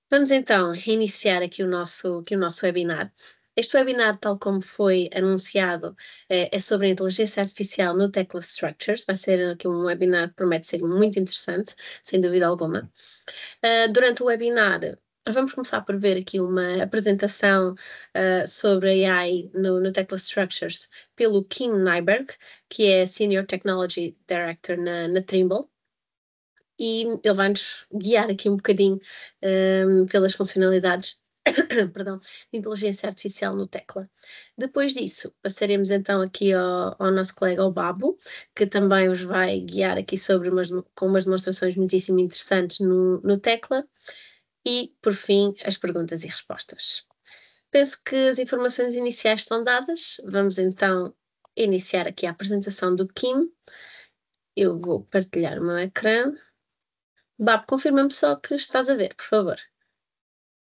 Vamos então reiniciar aqui o nosso webinar. Este webinar, tal como foi anunciado, é sobre a inteligência artificial no Tekla Structures. Vai ser aqui um webinar que promete ser muito interessante, sem dúvida alguma. Durante o webinar, vamos começar por ver aqui uma apresentação sobre AI no Tekla Structures pelo Kim Nyberg, que é Senior Technology Director na Trimble. E ele vai-nos guiar aqui um bocadinho pelas funcionalidades perdão, de inteligência artificial no Tekla. Depois disso, passaremos então aqui ao nosso colega o Babo, que também os vai guiar aqui com umas demonstrações muitíssimo interessantes no Tekla. E, por fim, as perguntas e respostas. Penso que as informações iniciais estão dadas. Vamos então iniciar aqui a apresentação do Kim. Eu vou partilhar o meu ecrã. Bab, confirma-me só que estás a ver, por favor.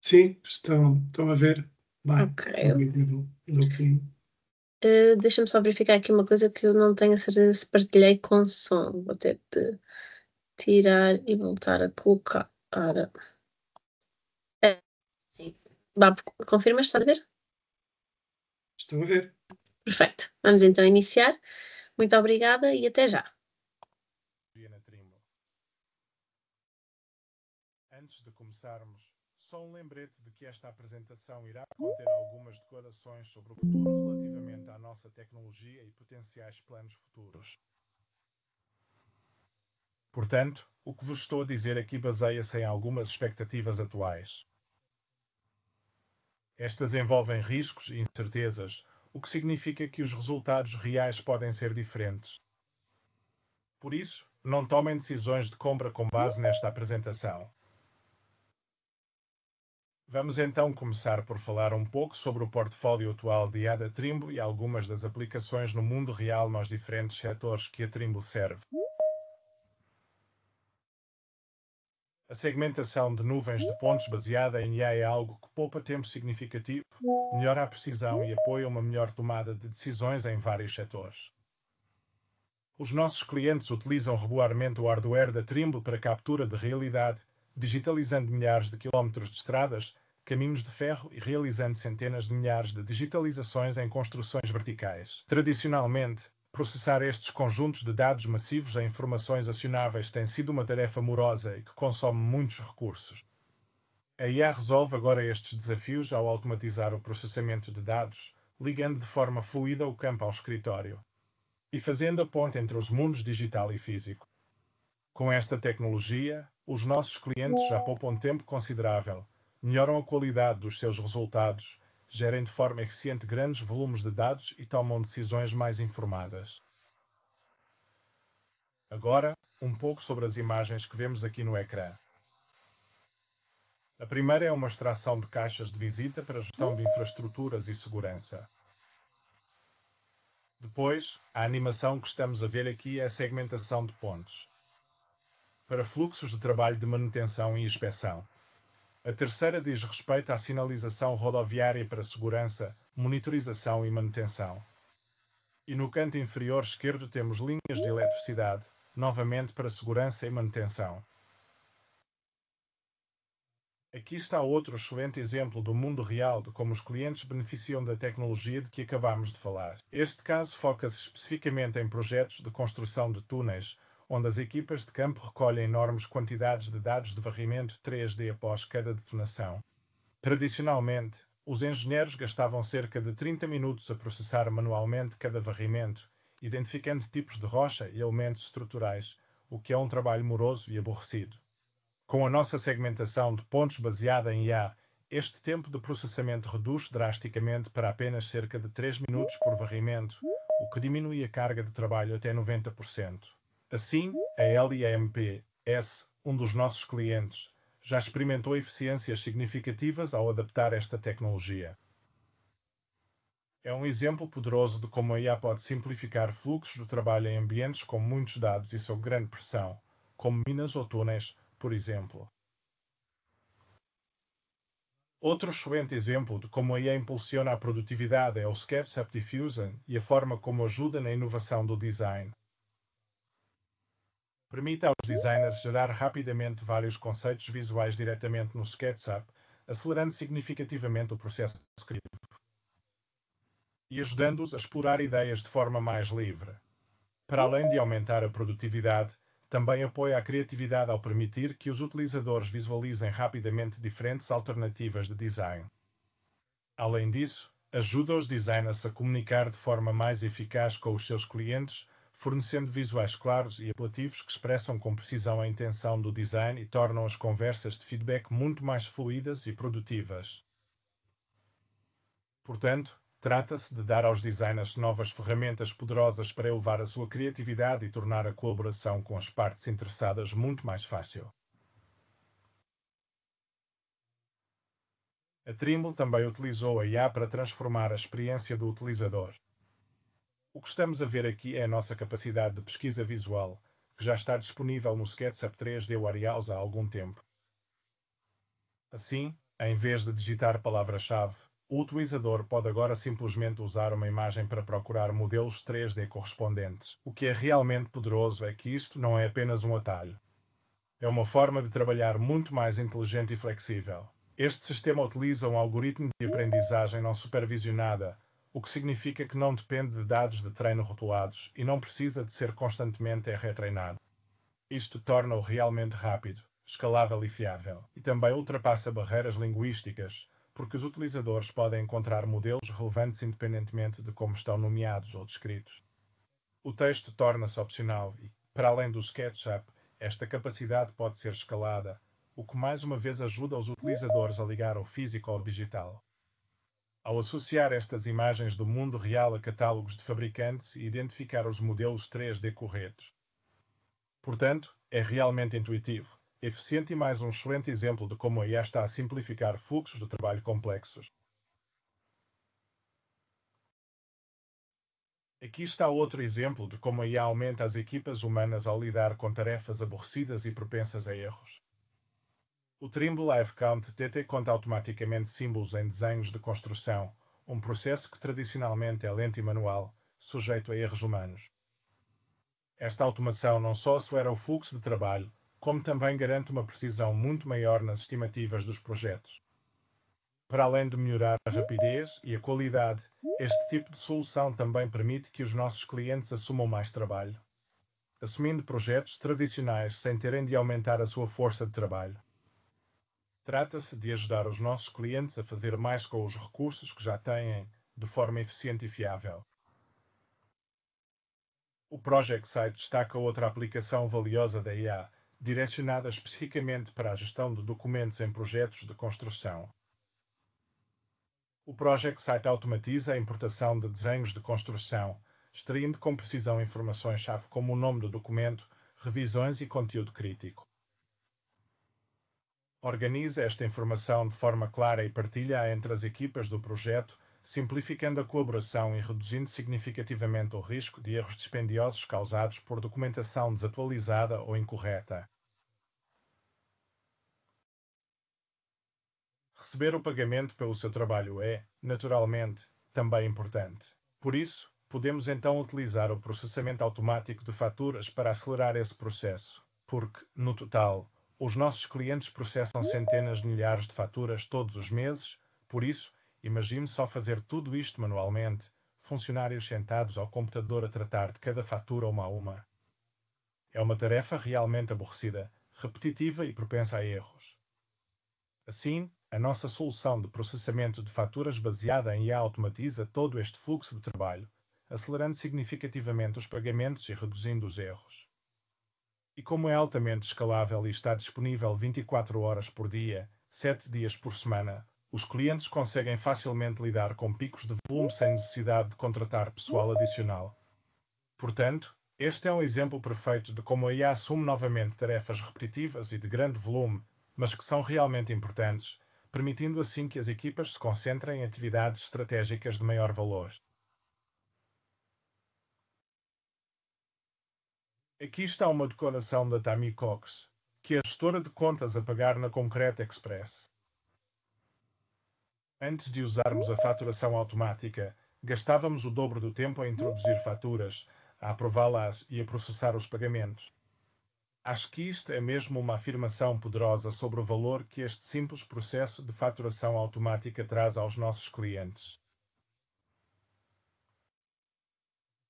Sim, estão a ver. Bem, Ok. o vídeo do Kim. Deixa-me só verificar aqui uma coisa que eu não tenho a certeza se partilhei com som. Vou ter de tirar e voltar a colocar. Ora. Sim. Bab, confirmas, estás a ver? Estou a ver. Perfeito. Vamos então iniciar. Muito obrigada e até já. Na Trimble. Antes de começarmos, só um lembrete de que esta apresentação irá conter algumas declarações sobre o futuro relativamente à nossa tecnologia e potenciais planos futuros. Portanto, o que vos estou a dizer aqui baseia-se em algumas expectativas atuais. Estas envolvem riscos e incertezas, o que significa que os resultados reais podem ser diferentes. Por isso, não tomem decisões de compra com base nesta apresentação. Vamos então começar por falar um pouco sobre o portfólio atual de IA da Trimble e algumas das aplicações no mundo real nos diferentes setores que a Trimble serve. A segmentação de nuvens de pontos baseada em IA é algo que poupa tempo significativo, melhora a precisão e apoia uma melhor tomada de decisões em vários setores. Os nossos clientes utilizam regularmente o hardware da Trimble para captura de realidade, digitalizando milhares de quilómetros de estradas, caminhos de ferro e realizando centenas de milhares de digitalizações em construções verticais. Tradicionalmente, processar estes conjuntos de dados massivos em informações acionáveis tem sido uma tarefa morosa e que consome muitos recursos. A IA resolve agora estes desafios ao automatizar o processamento de dados, ligando de forma fluida o campo ao escritório e fazendo a ponte entre os mundos digital e físico. Com esta tecnologia, os nossos clientes já poupam tempo considerável, melhoram a qualidade dos seus resultados, gerem de forma eficiente grandes volumes de dados e tomam decisões mais informadas. Agora, um pouco sobre as imagens que vemos aqui no ecrã. A primeira é uma extração de caixas de visita para gestão de infraestruturas e segurança. Depois, a animação que estamos a ver aqui é a segmentação de pontos para fluxos de trabalho de manutenção e inspeção. A terceira diz respeito à sinalização rodoviária para segurança, monitorização e manutenção. E no canto inferior esquerdo temos linhas de eletricidade, novamente para segurança e manutenção. Aqui está outro excelente exemplo do mundo real de como os clientes beneficiam da tecnologia de que acabamos de falar. Este caso foca-se especificamente em projetos de construção de túneis, onde as equipas de campo recolhem enormes quantidades de dados de varrimento 3D após cada detonação. Tradicionalmente, os engenheiros gastavam cerca de 30 minutos a processar manualmente cada varrimento, identificando tipos de rocha e elementos estruturais, o que é um trabalho moroso e aborrecido. Com a nossa segmentação de pontos baseada em IA, este tempo de processamento reduz drasticamente para apenas cerca de 3 minutos por varrimento, o que diminui a carga de trabalho até 90%. Assim, a LIMP-S, um dos nossos clientes, já experimentou eficiências significativas ao adaptar esta tecnologia. É um exemplo poderoso de como a IA pode simplificar fluxos de trabalho em ambientes com muitos dados e sob grande pressão, como minas ou túneis, por exemplo. Outro excelente exemplo de como a IA impulsiona a produtividade é o Scaf Subdiffusion e a forma como ajuda na inovação do design. Permite aos designers gerar rapidamente vários conceitos visuais diretamente no SketchUp, acelerando significativamente o processo criativo e ajudando-os a explorar ideias de forma mais livre. Para além de aumentar a produtividade, também apoia a criatividade ao permitir que os utilizadores visualizem rapidamente diferentes alternativas de design. Além disso, ajuda os designers a comunicar de forma mais eficaz com os seus clientes, fornecendo visuais claros e apelativos que expressam com precisão a intenção do design e tornam as conversas de feedback muito mais fluídas e produtivas. Portanto, trata-se de dar aos designers novas ferramentas poderosas para elevar a sua criatividade e tornar a colaboração com as partes interessadas muito mais fácil. A Trimble também utilizou a IA para transformar a experiência do utilizador. O que estamos a ver aqui é a nossa capacidade de pesquisa visual, que já está disponível no SketchUp 3D Warehouse há algum tempo. Assim, em vez de digitar palavra-chave, o utilizador pode agora simplesmente usar uma imagem para procurar modelos 3D correspondentes. O que é realmente poderoso é que isto não é apenas um atalho. É uma forma de trabalhar muito mais inteligente e flexível. Este sistema utiliza um algoritmo de aprendizagem não supervisionada, o que significa que não depende de dados de treino rotulados e não precisa de ser constantemente retreinado. Isto torna-o realmente rápido, escalável e fiável, e também ultrapassa barreiras linguísticas, porque os utilizadores podem encontrar modelos relevantes independentemente de como estão nomeados ou descritos. O texto torna-se opcional e, para além do SketchUp, esta capacidade pode ser escalada, o que mais uma vez ajuda os utilizadores a ligar o físico ao digital. Ao associar estas imagens do mundo real a catálogos de fabricantes e identificar os modelos 3D corretos. Portanto, é realmente intuitivo, eficiente e mais um excelente exemplo de como a IA está a simplificar fluxos de trabalho complexos. Aqui está outro exemplo de como a IA aumenta as equipas humanas ao lidar com tarefas aborrecidas e propensas a erros. O Trimble Live Count TT conta automaticamente símbolos em desenhos de construção, um processo que tradicionalmente é lento e manual, sujeito a erros humanos. Esta automação não só acelera o fluxo de trabalho, como também garante uma precisão muito maior nas estimativas dos projetos. Para além de melhorar a rapidez e a qualidade, este tipo de solução também permite que os nossos clientes assumam mais trabalho, assumindo projetos tradicionais sem terem de aumentar a sua força de trabalho. Trata-se de ajudar os nossos clientes a fazer mais com os recursos que já têm, de forma eficiente e fiável. O Project Site destaca outra aplicação valiosa da IA, direcionada especificamente para a gestão de documentos em projetos de construção. O Project Site automatiza a importação de desenhos de construção, extraindo com precisão informações-chave como o nome do documento, revisões e conteúdo crítico. Organiza esta informação de forma clara e partilha-a entre as equipas do projeto, simplificando a colaboração e reduzindo significativamente o risco de erros dispendiosos causados por documentação desatualizada ou incorreta. Receber o pagamento pelo seu trabalho é, naturalmente, também importante. Por isso, podemos então utilizar o processamento automático de faturas para acelerar esse processo, porque, no total, os nossos clientes processam centenas de milhares de faturas todos os meses, por isso, imagine só fazer tudo isto manualmente, funcionários sentados ao computador a tratar de cada fatura uma a uma. É uma tarefa realmente aborrecida, repetitiva e propensa a erros. Assim, a nossa solução de processamento de faturas baseada em IA automatiza todo este fluxo de trabalho, acelerando significativamente os pagamentos e reduzindo os erros. E como é altamente escalável e está disponível 24 horas por dia, 7 dias por semana, os clientes conseguem facilmente lidar com picos de volume sem necessidade de contratar pessoal adicional. Portanto, este é um exemplo perfeito de como a IA assume novamente tarefas repetitivas e de grande volume, mas que são realmente importantes, permitindo assim que as equipas se concentrem em atividades estratégicas de maior valor. Aqui está uma declaração da Tammy Cox, que é a gestora de contas a pagar na Concrete Express. Antes de usarmos a faturação automática, gastávamos o dobro do tempo a introduzir faturas, a aprová-las e a processar os pagamentos. Acho que isto é mesmo uma afirmação poderosa sobre o valor que este simples processo de faturação automática traz aos nossos clientes.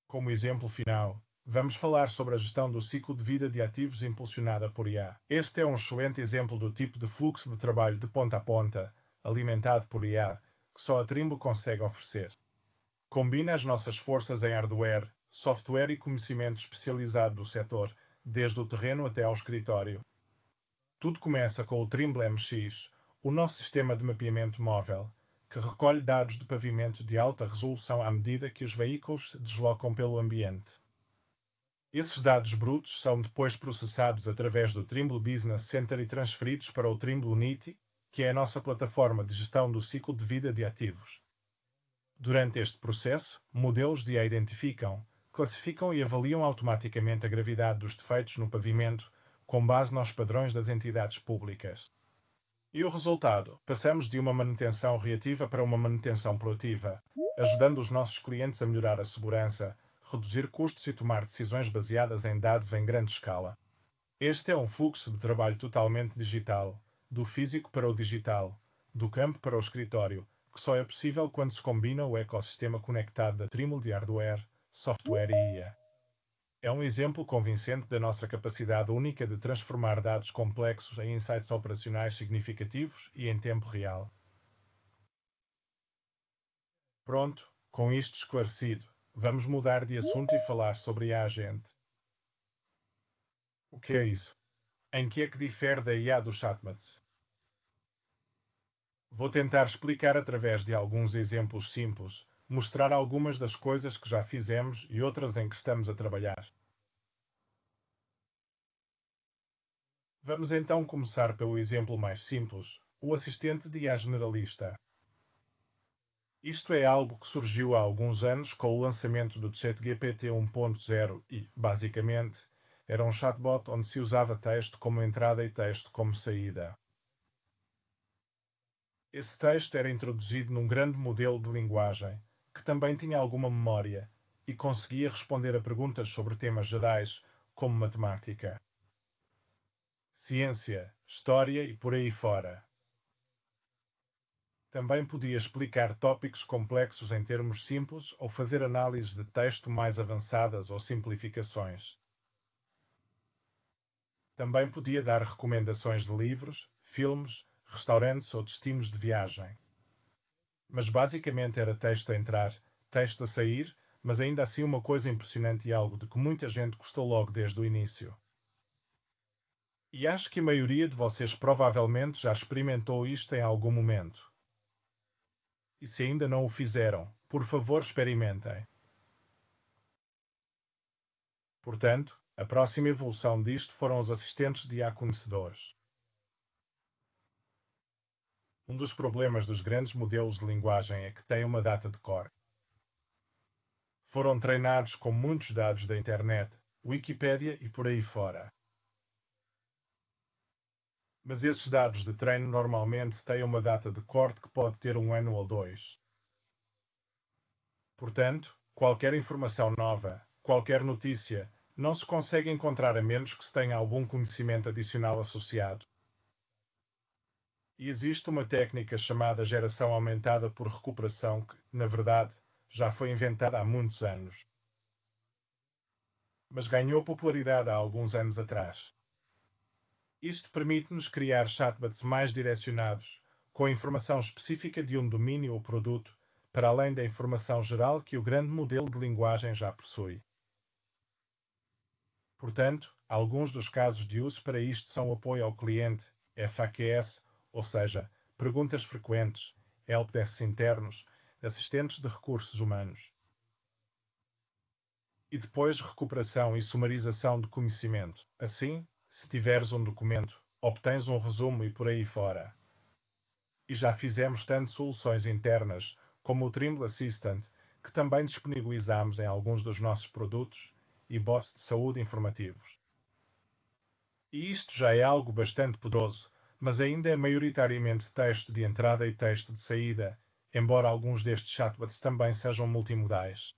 Como exemplo final, vamos falar sobre a gestão do ciclo de vida de ativos impulsionada por IA. Este é um excelente exemplo do tipo de fluxo de trabalho de ponta a ponta, alimentado por IA, que só a Trimble consegue oferecer. Combina as nossas forças em hardware, software e conhecimento especializado do setor, desde o terreno até ao escritório. Tudo começa com o Trimble MX, o nosso sistema de mapeamento móvel, que recolhe dados do pavimento de alta resolução à medida que os veículos se deslocam pelo ambiente. Esses dados brutos são depois processados através do Trimble Business Center e transferidos para o Trimble Unity, que é a nossa plataforma de gestão do ciclo de vida de ativos. Durante este processo, modelos de IA identificam, classificam e avaliam automaticamente a gravidade dos defeitos no pavimento com base nos padrões das entidades públicas. E o resultado? Passamos de uma manutenção reativa para uma manutenção proativa, ajudando os nossos clientes a melhorar a segurança, reduzir custos e tomar decisões baseadas em dados em grande escala. Este é um fluxo de trabalho totalmente digital, do físico para o digital, do campo para o escritório, que só é possível quando se combina o ecossistema conectado da Trimble de hardware, software e IA. É um exemplo convincente da nossa capacidade única de transformar dados complexos em insights operacionais significativos e em tempo real. Pronto, com isto esclarecido, vamos mudar de assunto e falar sobre a agente. O que é isso? Em que é que difere da IA do chatbots? Vou tentar explicar através de alguns exemplos simples, mostrar algumas das coisas que já fizemos e outras em que estamos a trabalhar. Vamos então começar pelo exemplo mais simples, o assistente de IA generalista. Isto é algo que surgiu há alguns anos com o lançamento do ChatGPT 1.0 e, basicamente, era um chatbot onde se usava texto como entrada e texto como saída. Esse texto era introduzido num grande modelo de linguagem, que também tinha alguma memória e conseguia responder a perguntas sobre temas gerais, como matemática, ciência, história e por aí fora. Também podia explicar tópicos complexos em termos simples ou fazer análises de texto mais avançadas ou simplificações. Também podia dar recomendações de livros, filmes, restaurantes ou destinos de viagem. Mas basicamente era texto a entrar, texto a sair, mas ainda assim uma coisa impressionante e algo de que muita gente gostou logo desde o início. E acho que a maioria de vocês provavelmente já experimentou isto em algum momento. E se ainda não o fizeram, por favor experimentem. Portanto, a próxima evolução disto foram os assistentes de IA conhecedores. Um dos problemas dos grandes modelos de linguagem é que têm uma data de cor. Foram treinados com muitos dados da internet, Wikipédia e por aí fora. Mas esses dados de treino normalmente têm uma data de corte que pode ter um ano ou dois. Portanto, qualquer informação nova, qualquer notícia, não se consegue encontrar a menos que se tenha algum conhecimento adicional associado. E existe uma técnica chamada geração aumentada por recuperação que, na verdade, já foi inventada há muitos anos. Mas ganhou popularidade há alguns anos atrás. Isto permite-nos criar chatbots mais direcionados, com informação específica de um domínio ou produto, para além da informação geral que o grande modelo de linguagem já possui. Portanto, alguns dos casos de uso para isto são o apoio ao cliente, FAQs, ou seja, perguntas frequentes, helpdesks internos, assistentes de recursos humanos. E depois recuperação e sumarização de conhecimento. Assim, se tiveres um documento, obtens um resumo e por aí fora. E já fizemos tanto soluções internas, como o Trimble Assistant, que também disponibilizamos em alguns dos nossos produtos, e bots de saúde informativos. E isto já é algo bastante poderoso, mas ainda é maioritariamente texto de entrada e texto de saída, embora alguns destes chatbots também sejam multimodais.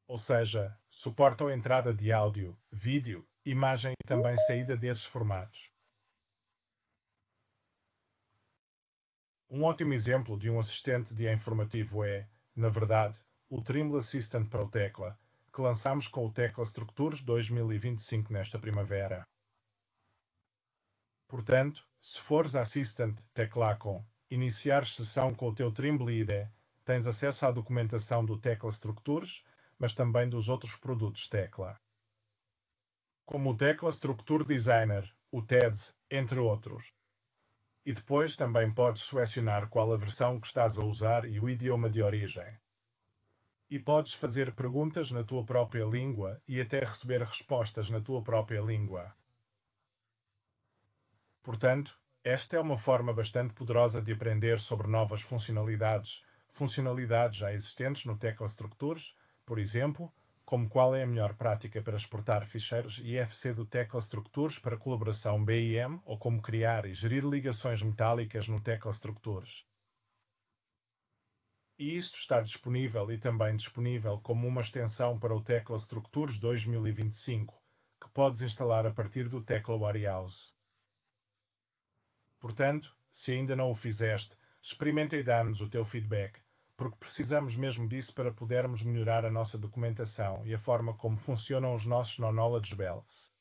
Ou seja, suportam entrada de áudio, vídeo imagem e também saída desses formatos. Um ótimo exemplo de um assistente de informativo é, na verdade, o Trimble Assistant para o Tecla, que lançamos com o Tecla Structures 2025 nesta primavera. Portanto, se fores Assistant Teclacon, iniciar sessão com o teu Trimble IDE, tens acesso à documentação do Tecla Structures, mas também dos outros produtos Tecla, como o Tecla Structure Designer, o TEDS, entre outros. E depois também podes selecionar qual a versão que estás a usar e o idioma de origem. E podes fazer perguntas na tua própria língua e até receber respostas na tua própria língua. Portanto, esta é uma forma bastante poderosa de aprender sobre novas funcionalidades já existentes no Tecla Structures, por exemplo, como qual é a melhor prática para exportar ficheiros IFC do Tecla Structures para colaboração BIM ou como criar e gerir ligações metálicas no Tecla Structures. E isto está disponível e também disponível como uma extensão para o Tecla Structures 2025, que podes instalar a partir do Tecla Warehouse. Portanto, se ainda não o fizeste, experimenta e dá-nos o teu feedback, porque precisamos mesmo disso para podermos melhorar a nossa documentação e a forma como funcionam os nossos Knowledge Belts.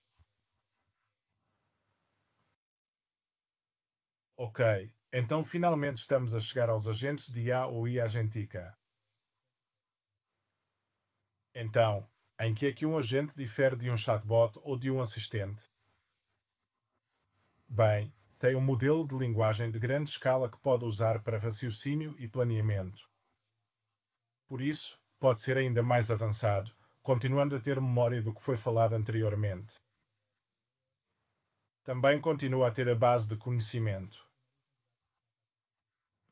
Ok, então finalmente estamos a chegar aos agentes de IA ou IA Agentica. Então, em que é que um agente difere de um chatbot ou de um assistente? Bem, tem um modelo de linguagem de grande escala que pode usar para raciocínio e planeamento. Por isso, pode ser ainda mais avançado, continuando a ter memória do que foi falado anteriormente. Também continua a ter a base de conhecimento.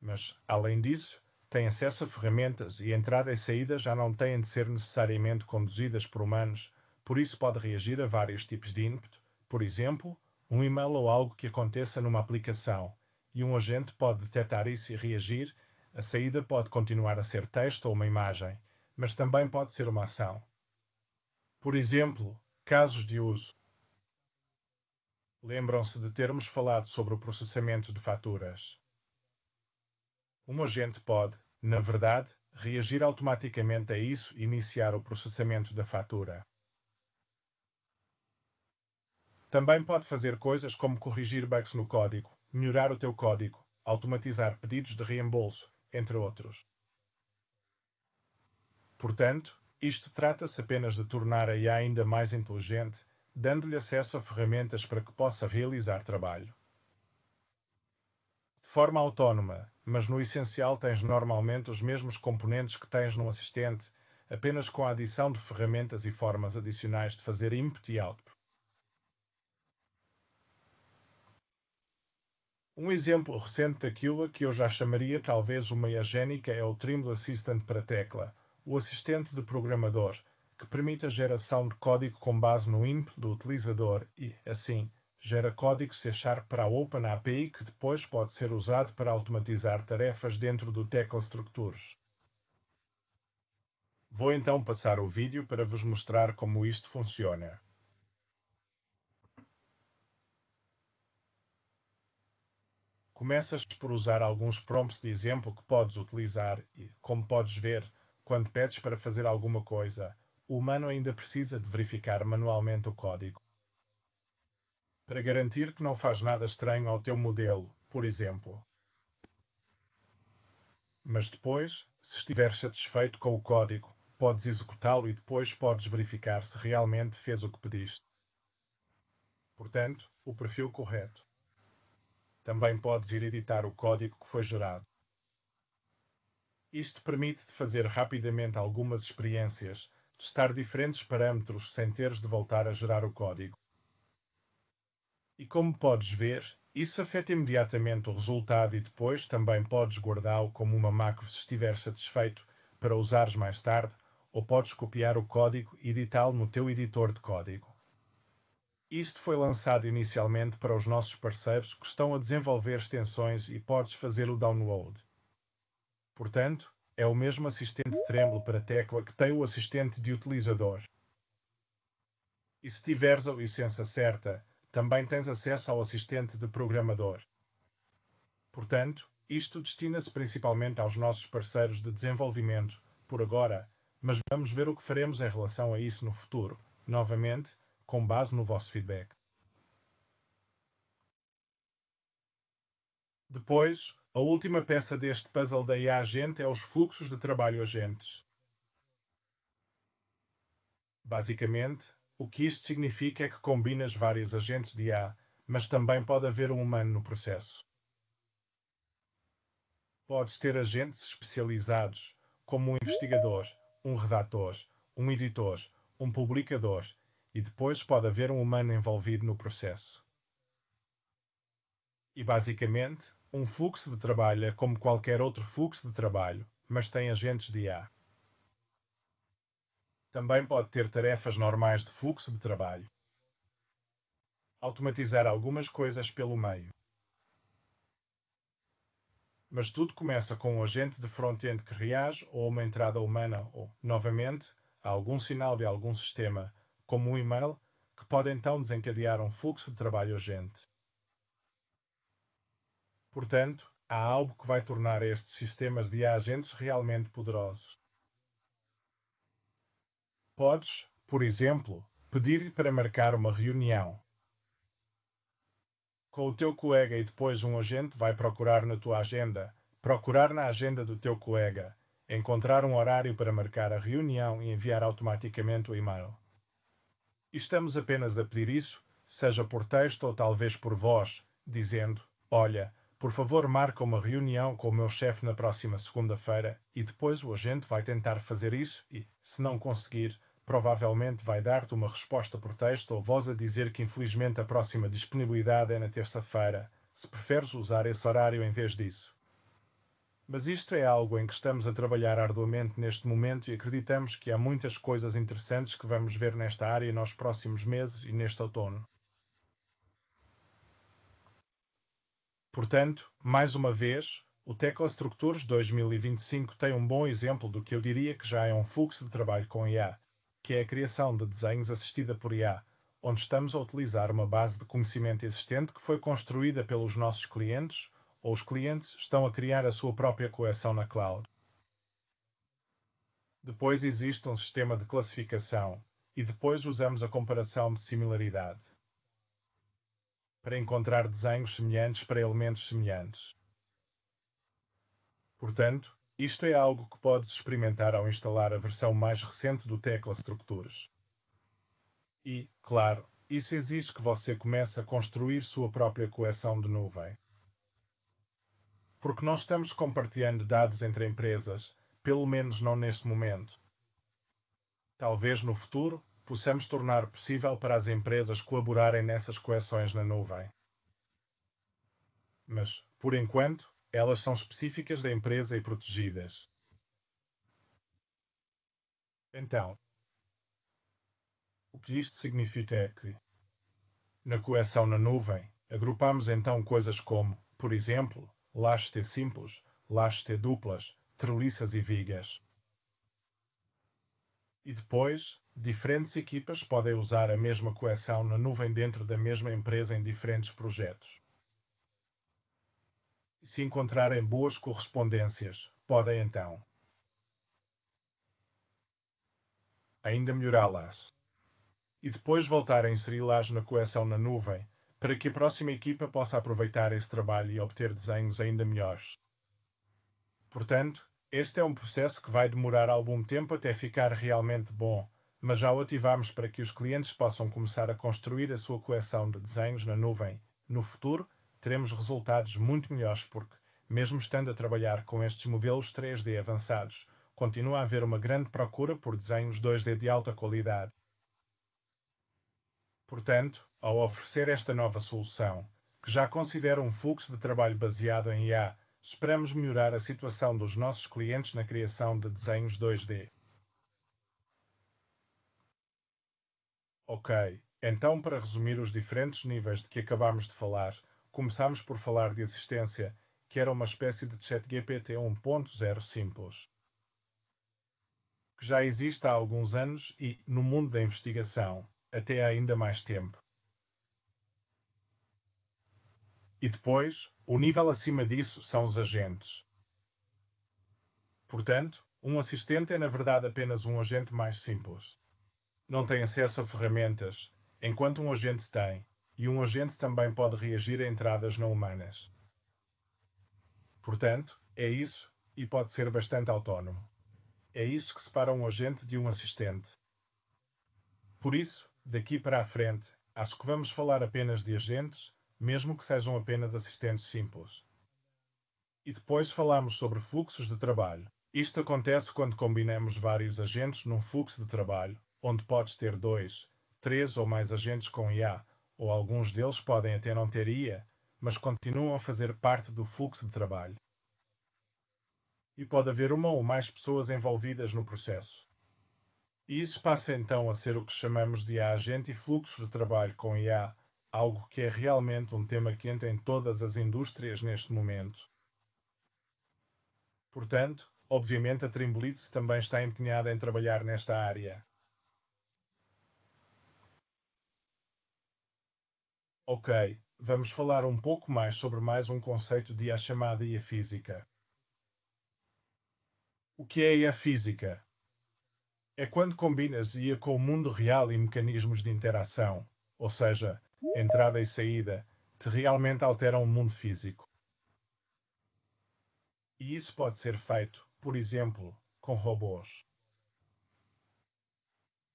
Mas, além disso, tem acesso a ferramentas e entrada e saída já não têm de ser necessariamente conduzidas por humanos, por isso pode reagir a vários tipos de input, por exemplo, um e-mail ou algo que aconteça numa aplicação, e um agente pode detectar isso e reagir. A saída pode continuar a ser texto ou uma imagem, mas também pode ser uma ação. Por exemplo, casos de uso. Lembram-se de termos falado sobre o processamento de faturas. Um agente pode, na verdade, reagir automaticamente a isso e iniciar o processamento da fatura. Também pode fazer coisas como corrigir bugs no código, melhorar o teu código, automatizar pedidos de reembolso, entre outros. Portanto, isto trata-se apenas de tornar a IA ainda mais inteligente, dando-lhe acesso a ferramentas para que possa realizar trabalho de forma autónoma, mas no essencial tens normalmente os mesmos componentes que tens no assistente, apenas com a adição de ferramentas e formas adicionais de fazer input e output. Um exemplo recente daquilo que eu já chamaria talvez uma higiênica é o Trimble Assistant para tecla, o assistente de programador, que permite a geração de código com base no input do utilizador e, assim, gera código C# para a OpenAPI que depois pode ser usado para automatizar tarefas dentro do Tecla Structures. Vou então passar o vídeo para vos mostrar como isto funciona. Começas por usar alguns prompts de exemplo que podes utilizar e, como podes ver, quando pedes para fazer alguma coisa, o humano ainda precisa de verificar manualmente o código. Para garantir que não faz nada estranho ao teu modelo, por exemplo. Mas depois, se estiveres satisfeito com o código, podes executá-lo e depois podes verificar se realmente fez o que pediste. Portanto, o perfil correto. Também podes ir editar o código que foi gerado. Isto permite-te fazer rapidamente algumas experiências, testar diferentes parâmetros sem teres de voltar a gerar o código. E como podes ver, isso afeta imediatamente o resultado e depois também podes guardá-lo como uma macro se estiver satisfeito para usares mais tarde, ou podes copiar o código e editá-lo no teu editor de código. Isto foi lançado inicialmente para os nossos parceiros que estão a desenvolver extensões e podes fazer o download. Portanto, é o mesmo assistente Tremble para tecla que tem o assistente de utilizador. E se tiveres a licença certa, também tens acesso ao assistente de programador. Portanto, isto destina-se principalmente aos nossos parceiros de desenvolvimento, por agora, mas vamos ver o que faremos em relação a isso no futuro, novamente, com base no vosso feedback. Depois, a última peça deste puzzle da IA agente é os fluxos de trabalho agentes. Basicamente, o que isto significa é que combinas vários agentes de IA, mas também pode haver um humano no processo. Podes ter agentes especializados, como um investigador, um redator, um editor, um publicador, e depois pode haver um humano envolvido no processo. E basicamente, um fluxo de trabalho é como qualquer outro fluxo de trabalho, mas tem agentes de IA. Também pode ter tarefas normais de fluxo de trabalho. Automatizar algumas coisas pelo meio. Mas tudo começa com um agente de front-end que reage ou uma entrada humana ou, novamente, a algum sinal de algum sistema, como um e-mail, que pode então desencadear um fluxo de trabalho agente. Portanto, há algo que vai tornar estes sistemas de agentes realmente poderosos. Podes, por exemplo, pedir para marcar uma reunião com o teu colega e depois um agente vai procurar na tua agenda, procurar na agenda do teu colega, encontrar um horário para marcar a reunião e enviar automaticamente o e-mail. E estamos apenas a pedir isso, seja por texto ou talvez por voz, dizendo: olha, por favor marca uma reunião com o meu chefe na próxima segunda-feira, e depois o agente vai tentar fazer isso e, se não conseguir, provavelmente vai dar-te uma resposta por texto ou voz a dizer que infelizmente a próxima disponibilidade é na terça-feira, se preferes usar esse horário em vez disso. Mas isto é algo em que estamos a trabalhar arduamente neste momento e acreditamos que há muitas coisas interessantes que vamos ver nesta área nos próximos meses e neste outono. Portanto, mais uma vez, o Tecla Structures 2025 tem um bom exemplo do que eu diria que já é um fluxo de trabalho com IA, que é a criação de desenhos assistida por IA, onde estamos a utilizar uma base de conhecimento existente que foi construída pelos nossos clientes, ou os clientes estão a criar a sua própria coleção na cloud. Depois existe um sistema de classificação, e depois usamos a comparação de similaridade para encontrar desenhos semelhantes para elementos semelhantes. Portanto, isto é algo que podes experimentar ao instalar a versão mais recente do Tecla Structures. E, claro, isso exige que você comece a construir sua própria coleção de nuvem. Porque não estamos compartilhando dados entre empresas, pelo menos não neste momento. Talvez no futuro possamos tornar possível para as empresas colaborarem nessas coleções na nuvem. Mas, por enquanto, elas são específicas da empresa e protegidas. Então, o que isto significa é que, na coleção na nuvem, agrupamos então coisas como, por exemplo, lajes T simples, lajes T duplas, treliças e vigas. E depois, diferentes equipas podem usar a mesma coleção na nuvem dentro da mesma empresa em diferentes projetos. E se encontrarem boas correspondências, podem então ainda melhorá-las. E depois voltar a inseri-las na coleção na nuvem, para que a próxima equipa possa aproveitar esse trabalho e obter desenhos ainda melhores. Portanto, este é um processo que vai demorar algum tempo até ficar realmente bom, mas já o ativamos para que os clientes possam começar a construir a sua coleção de desenhos na nuvem. No futuro, teremos resultados muito melhores porque, mesmo estando a trabalhar com estes modelos 3D avançados, continua a haver uma grande procura por desenhos 2D de alta qualidade. Portanto, ao oferecer esta nova solução, que já considera um fluxo de trabalho baseado em IA, esperamos melhorar a situação dos nossos clientes na criação de desenhos 2D. Ok, então para resumir os diferentes níveis de que acabamos de falar, começamos por falar de assistência, que era uma espécie de ChatGPT 1.0 simples, que já existe há alguns anos e, no mundo da investigação, até ainda mais tempo. E depois, o nível acima disso são os agentes. Portanto, um assistente é na verdade apenas um agente mais simples. Não tem acesso a ferramentas, enquanto um agente tem, e um agente também pode reagir a entradas não humanas. Portanto, é isso, e pode ser bastante autónomo. É isso que separa um agente de um assistente. Por isso, daqui para a frente, acho que vamos falar apenas de agentes, mesmo que sejam apenas assistentes simples. E depois falamos sobre fluxos de trabalho. Isto acontece quando combinamos vários agentes num fluxo de trabalho, onde podes ter 2, 3 ou mais agentes com IA, ou alguns deles podem até não ter IA, mas continuam a fazer parte do fluxo de trabalho. E pode haver uma ou mais pessoas envolvidas no processo. E isso passa então a ser o que chamamos de agente e fluxo de trabalho com IA, algo que é realmente um tema quente em todas as indústrias neste momento. Portanto, obviamente a Trimblitz também está empenhada em trabalhar nesta área. Ok, vamos falar um pouco mais sobre mais um conceito de IA chamada IA física. O que é IA física? É quando combinas IA com o mundo real e mecanismos de interação, ou seja, entrada e saída, que realmente alteram o mundo físico. E isso pode ser feito, por exemplo, com robôs.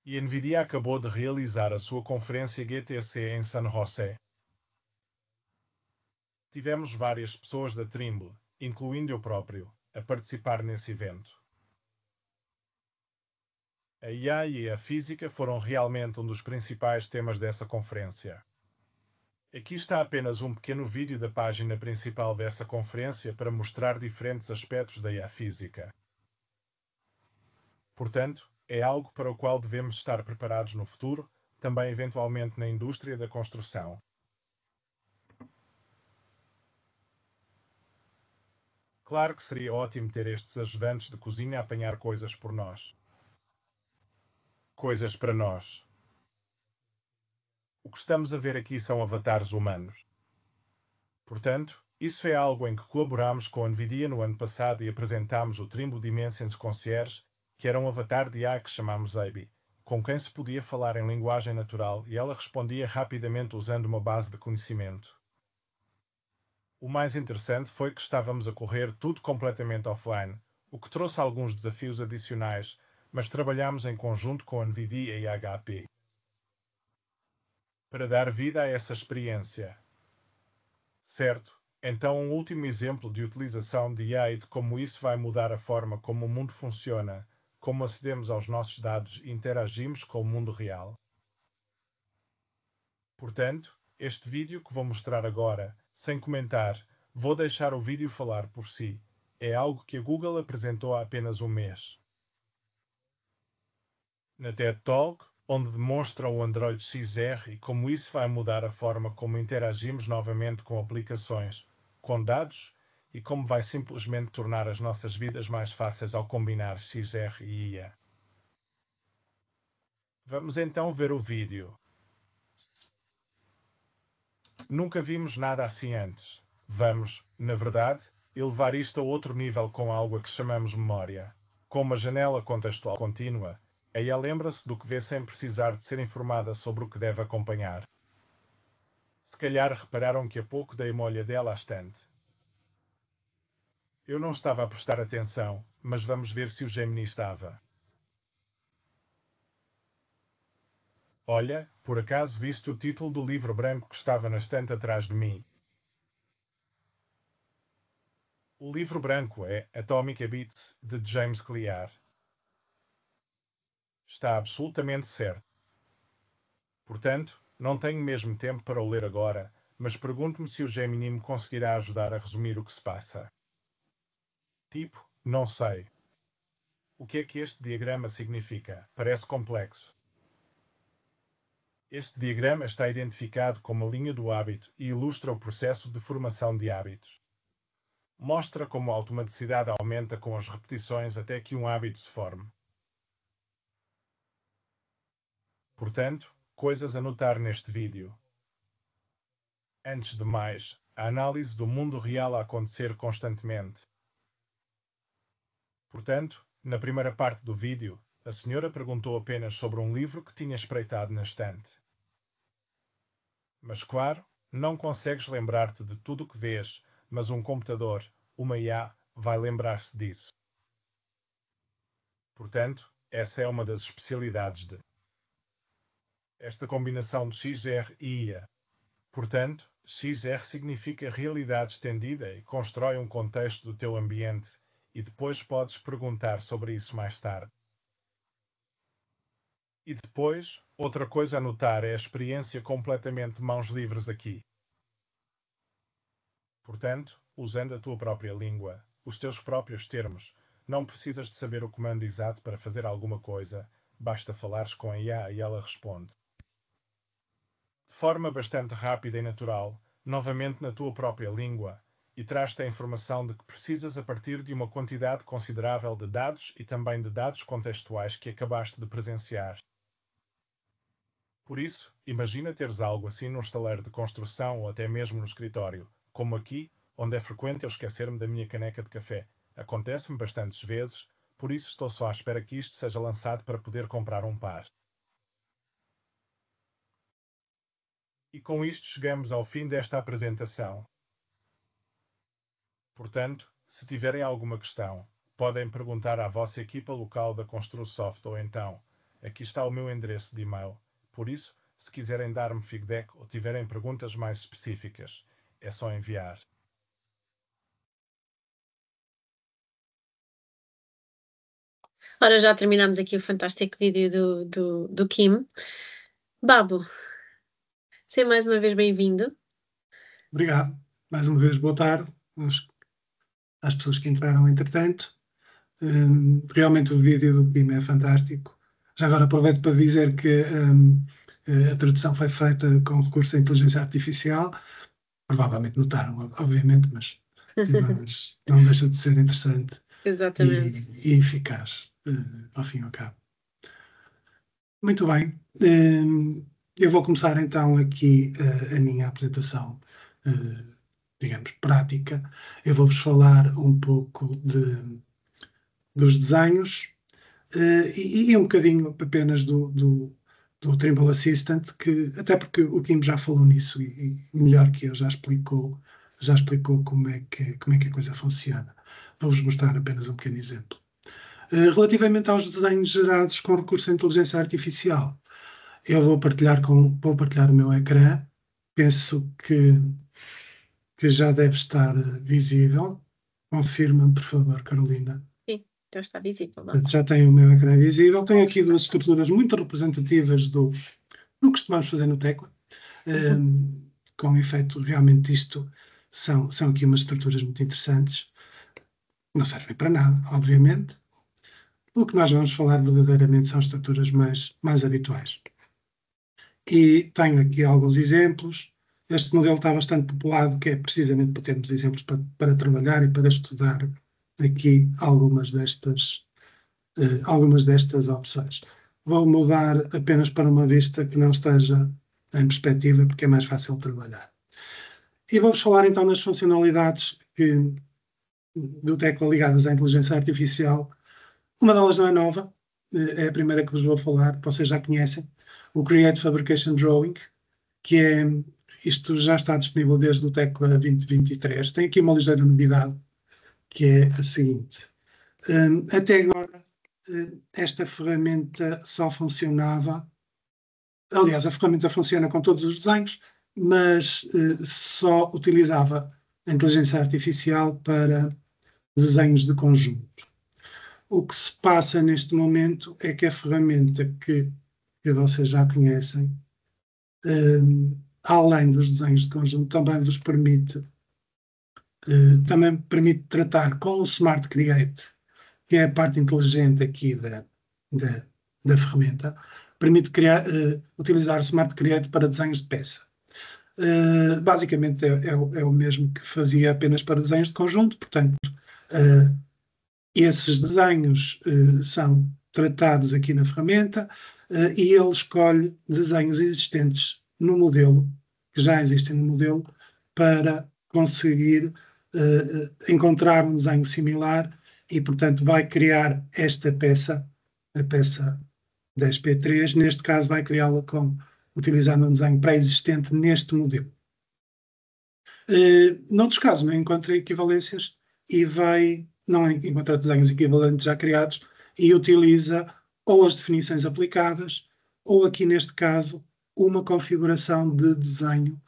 E a Nvidia acabou de realizar a sua conferência GTC em San José. Tivemos várias pessoas da Trimble, incluindo eu próprio, a participar nesse evento. A IA e a física foram realmente um dos principais temas dessa conferência. Aqui está apenas um pequeno vídeo da página principal dessa conferência para mostrar diferentes aspectos da IA física. Portanto, é algo para o qual devemos estar preparados no futuro, também eventualmente na indústria da construção. Claro que seria ótimo ter estes ajudantes de cozinha a apanhar coisas por nós. Coisas para nós. O que estamos a ver aqui são avatares humanos. Portanto, isso é algo em que colaboramos com a NVIDIA no ano passado e apresentámos o Trimble Dimensions Concierge, que era um avatar de IA que chamamos Abi, com quem se podia falar em linguagem natural e ela respondia rapidamente usando uma base de conhecimento. O mais interessante foi que estávamos a correr tudo completamente offline, o que trouxe alguns desafios adicionais, mas trabalhamos em conjunto com a NVIDIA e a HP para dar vida a essa experiência. Certo. Então, um último exemplo de utilização de IA e de como isso vai mudar a forma como o mundo funciona, como acedemos aos nossos dados e interagimos com o mundo real. Portanto, este vídeo que vou mostrar agora, sem comentar, vou deixar o vídeo falar por si. É algo que a Google apresentou há apenas um mês. Na TED Talk, onde demonstra o Android XR e como isso vai mudar a forma como interagimos novamente com aplicações, com dados e como vai simplesmente tornar as nossas vidas mais fáceis ao combinar XR e IA. Vamos então ver o vídeo. Nunca vimos nada assim antes. Vamos, na verdade, elevar isto a outro nível com algo a que chamamos memória. Com uma janela contextual contínua, a IA lembra-se do que vê sem precisar de ser informada sobre o que deve acompanhar. Se calhar repararam que há pouco dei uma olhadela à estante. Eu não estava a prestar atenção, mas vamos ver se o Gemini estava. Olha, por acaso viste o título do livro branco que estava na estante atrás de mim? O livro branco é Atomic Habits, de James Clear. Está absolutamente certo. Portanto, não tenho mesmo tempo para o ler agora, mas pergunto-me se o Gemini me conseguirá ajudar a resumir o que se passa. Tipo, não sei. O que é que este diagrama significa? Parece complexo. Este diagrama está identificado como a linha do hábito e ilustra o processo de formação de hábitos. Mostra como a automaticidade aumenta com as repetições até que um hábito se forme. Portanto, Coisas a notar neste vídeo. Antes de mais, a análise do mundo real a acontecer constantemente. Portanto, na primeira parte do vídeo, a senhora perguntou apenas sobre um livro que tinha espreitado na estante. Mas claro, não consegues lembrar-te de tudo o que vês, mas um computador, uma IA, vai lembrar-se disso. Portanto, essa é uma das especialidades de esta combinação de XR e IA. Portanto, XR significa realidade estendida e constrói um contexto do teu ambiente, e depois podes perguntar sobre isso mais tarde. E depois, outra coisa a notar é a experiência completamente mãos livres aqui. Portanto, usando a tua própria língua, os teus próprios termos, não precisas de saber o comando exato para fazer alguma coisa, basta falares com a IA e ela responde. De forma bastante rápida e natural, novamente na tua própria língua, e traz-te a informação de que precisas a partir de uma quantidade considerável de dados e também de dados contextuais que acabaste de presenciar. Por isso, imagina teres algo assim num estaleiro de construção ou até mesmo no escritório, como aqui, onde é frequente eu esquecer-me da minha caneca de café. Acontece-me bastantes vezes, por isso estou só à espera que isto seja lançado para poder comprar um par. E com isto chegamos ao fim desta apresentação. Portanto, se tiverem alguma questão, podem perguntar à vossa equipa local da Construsoft ou então, aqui está o meu endereço de e-mail. Por isso, se quiserem dar-me feedback ou tiverem perguntas mais específicas, é só enviar. Ora, já terminamos aqui o fantástico vídeo do Kim. Babo, seja mais uma vez bem-vindo. Obrigado. Mais uma vez, boa tarde às pessoas que entraram entretanto. Realmente o vídeo do Kim é fantástico. Já agora aproveito para dizer que a tradução foi feita com recurso à inteligência artificial. Provavelmente notaram, obviamente, mas não deixa de ser interessante e eficaz, ao fim e ao cabo. Muito bem. Eu vou começar então aqui a minha apresentação, digamos, prática. Eu vou-vos falar um pouco dos desenhos e um bocadinho apenas do Trimble Assistant, que, até porque o Kim já falou nisso e melhor que eu já explicou como é que a coisa funciona. Vou-vos mostrar apenas um pequeno exemplo. Relativamente aos desenhos gerados com recurso à inteligência artificial, eu vou partilhar o meu ecrã. Penso que já deve estar visível. Confirma-me, por favor, Carolina. Sim, já está visível. Portanto, já tenho o meu ecrã visível. Tenho aqui duas estruturas muito representativas do que costumamos fazer no Tecla. Com efeito, realmente isto são aqui umas estruturas muito interessantes. Não servem para nada, obviamente. O que nós vamos falar verdadeiramente são estruturas mais habituais. E tenho aqui alguns exemplos. Este modelo está bastante populado, que é precisamente para termos exemplos para trabalhar e para estudar aqui algumas destas opções. Vou mudar apenas para uma vista que não esteja em perspectiva, porque é mais fácil de trabalhar. E vou-vos falar então nas funcionalidades do Tecla ligadas à inteligência artificial. Uma delas não é nova, é a primeira que vos vou falar, vocês já conhecem, o Create Fabrication Drawing, que isto já está disponível desde o Tecla 2023. Tem aqui uma ligeira novidade, que é a seguinte. Até agora, esta ferramenta só funcionava, aliás, a ferramenta funciona com todos os desenhos, mas só utilizava a inteligência artificial para desenhos de conjunto. O que se passa neste momento é que a ferramenta que vocês já conhecem, além dos desenhos de conjunto, também vos permite tratar com o Smart Create, que é a parte inteligente aqui da ferramenta, permite utilizar o Smart Create para desenhos de peça. Basicamente é o mesmo que fazia apenas para desenhos de conjunto, portanto, esses desenhos são tratados aqui na ferramenta, e ele escolhe desenhos existentes no modelo, que já existem no modelo, para conseguir encontrar um desenho similar e, portanto, vai criar esta peça, a peça 10P3, neste caso vai criá-la utilizando um desenho pré-existente neste modelo. Noutros casos, não encontra equivalências e não encontra desenhos equivalentes já criados e utiliza ou as definições aplicadas ou, aqui neste caso, uma configuração de desenho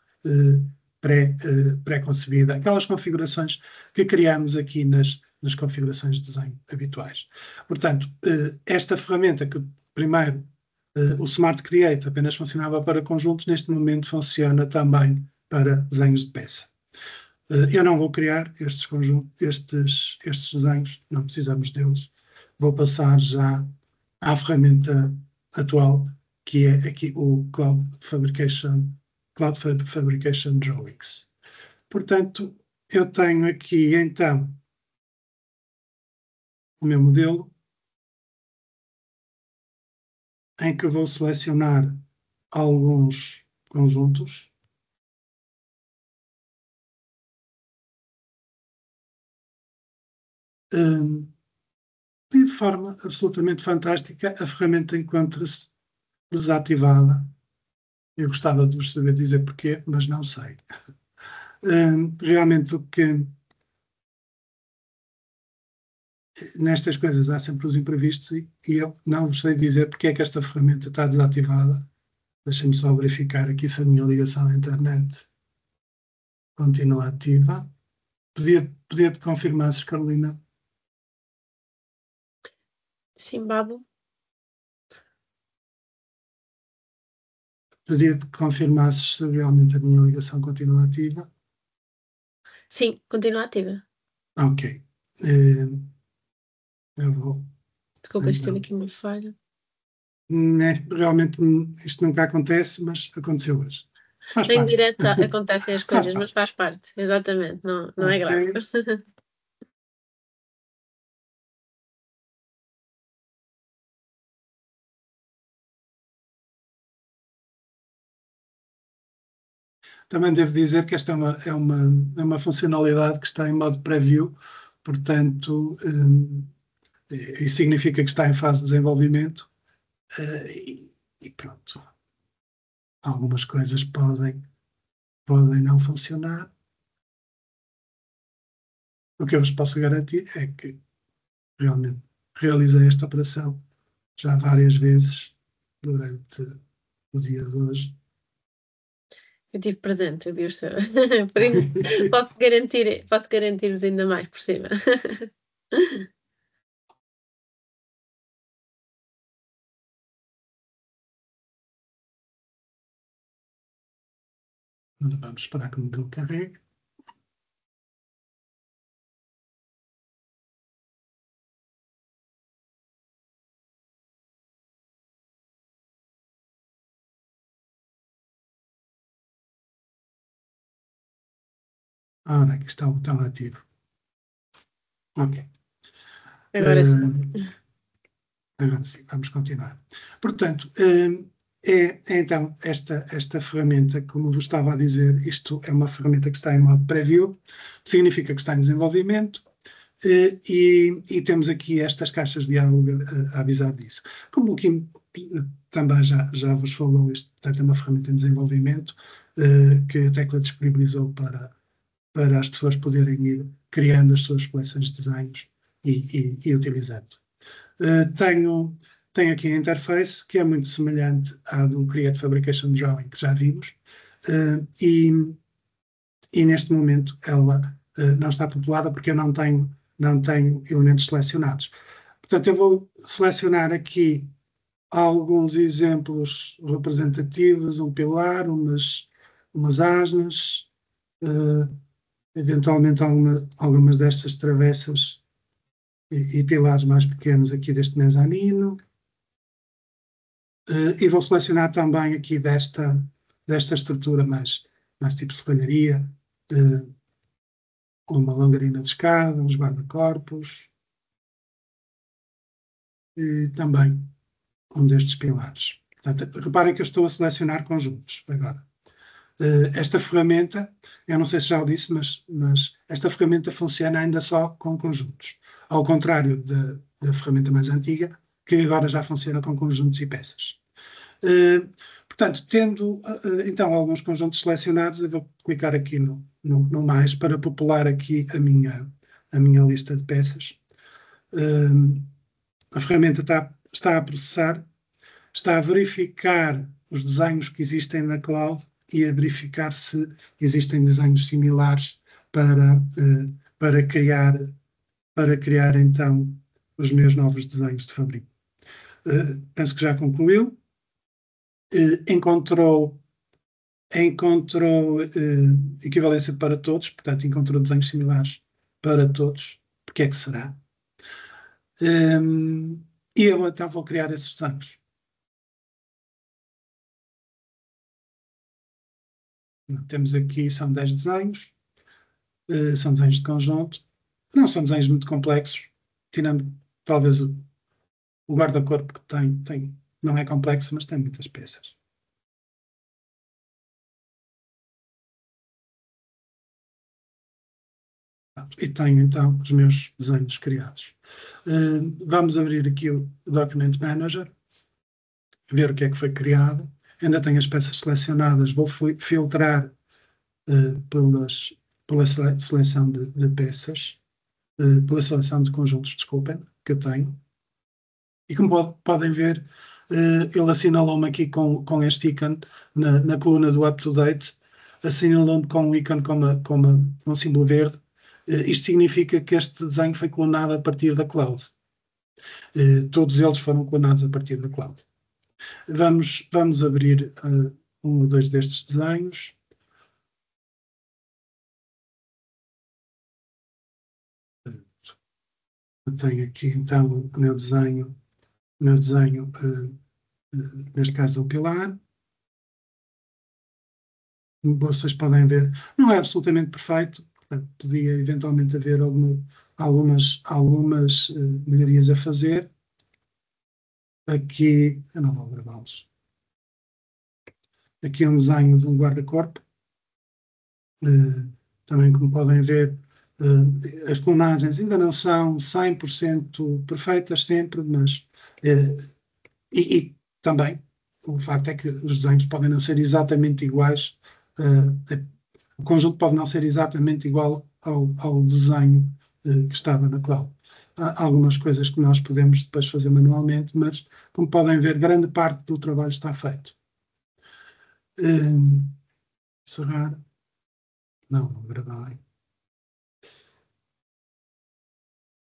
pré-concebida. Aquelas configurações que criamos aqui nas configurações de desenho habituais. Portanto, esta ferramenta que primeiro o Smart Create apenas funcionava para conjuntos, neste momento funciona também para desenhos de peça. Eu não vou criar estes desenhos, não precisamos deles. Vou passar já à ferramenta atual, que é aqui o Cloud Fabrication Drawings. Portanto, eu tenho aqui então o meu modelo, em que vou selecionar alguns conjuntos. E de forma absolutamente fantástica, a ferramenta encontra-se desativada. Eu gostava de vos saber dizer porquê, mas não sei. Realmente o que nestas coisas há sempre os imprevistos e eu não vos sei dizer porque é que esta ferramenta está desativada. Deixem-me só verificar aqui se a minha ligação à internet continua ativa. Podia-te confirmar, Carolina? Sim, Babo. Podia-te confirmar se realmente a minha ligação continua ativa? Sim, continua ativa. Ok. Eu vou. Desculpa, Então, estive aqui uma falha. Realmente isto nunca acontece, mas aconteceu hoje. Faz Em parte. direto acontecem as coisas, mas Faz faz parte, exatamente, não é grave. Também devo dizer que esta é uma funcionalidade que está em modo preview, portanto, isso significa que está em fase de desenvolvimento e pronto. Algumas coisas podem não funcionar. O que eu vos posso garantir é que realmente realizei esta operação já várias vezes durante o dia de hoje. Eu tive presente, eu vi o seu. Posso garantir-vos ainda mais por cima. Vamos esperar que o modelo carregue. Ora, aqui está o botão ativo. Ok. Agora sim. Agora sim, vamos continuar. Portanto, então esta ferramenta, como vos estava a dizer, isto é uma ferramenta que está em modo preview, significa que está em desenvolvimento, e temos aqui estas caixas de diálogo a avisar disso. Como o Kim também já vos falou, isto portanto, é uma ferramenta em desenvolvimento que a Tecla disponibilizou para as pessoas poderem ir criando as suas coleções de desenhos e utilizando. Tenho aqui a interface, que é muito semelhante à do Create Fabrication Drawing, que já vimos, e neste momento ela não está populada porque eu não tenho elementos selecionados. Portanto, eu vou selecionar aqui alguns exemplos representativos, um pilar, umas asnas, eventualmente algumas destas travessas e pilares mais pequenos aqui deste mezanino. E vou selecionar também aqui desta estrutura mais tipo serralharia, uma longarina de escada, uns guarda-corpos e também pilares. Portanto, reparem que eu estou a selecionar conjuntos agora. Esta ferramenta, eu não sei se já o disse, mas esta ferramenta funciona ainda só com conjuntos, ao contrário da ferramenta mais antiga, que agora já funciona com conjuntos e peças. Portanto, tendo então alguns conjuntos selecionados, eu vou clicar aqui no mais para popular aqui a minha lista de peças. A ferramenta está a processar, está a verificar os desenhos que existem na cloud e a verificar se existem desenhos similares para criar então os meus novos desenhos de fabrico. Penso que já concluiu. Encontrou equivalência para todos, portanto encontrou desenhos similares para todos. Porque é que será? E eu então vou criar esses desenhos. Temos aqui, são 10 desenhos, são desenhos de conjunto, não são desenhos muito complexos, tirando talvez o guarda-corpo que tem, não é complexo, mas tem muitas peças. E tenho então os meus desenhos criados. Vamos abrir aqui o Document Manager, ver o que é que foi criado. Ainda tenho as peças selecionadas, vou filtrar pela seleção de peças, pela seleção de conjuntos, desculpem, que eu tenho. E como podem ver, ele assinalou-me aqui com este ícone na coluna do Up to Date, assinalou-me com um ícone com um símbolo verde. Isto significa que este desenho foi clonado a partir da cloud. Todos eles foram clonados a partir da cloud. Vamos abrir um ou dois destes desenhos. Eu tenho aqui então o meu desenho neste caso o pilar. Como vocês podem ver, não é absolutamente perfeito, portanto, podia eventualmente haver algumas melhorias a fazer. Aqui, eu não vou gravá-los. Aqui é um desenho de um guarda-corpo. Também, como podem ver, as clonagens ainda não são 100% perfeitas sempre, mas e também o facto é que os desenhos podem não ser exatamente iguais, o conjunto pode não ser exatamente igual ao desenho que estava na cloud. Há algumas coisas que nós podemos depois fazer manualmente, mas como podem ver, grande parte do trabalho está feito. Encerrar. Não gravei.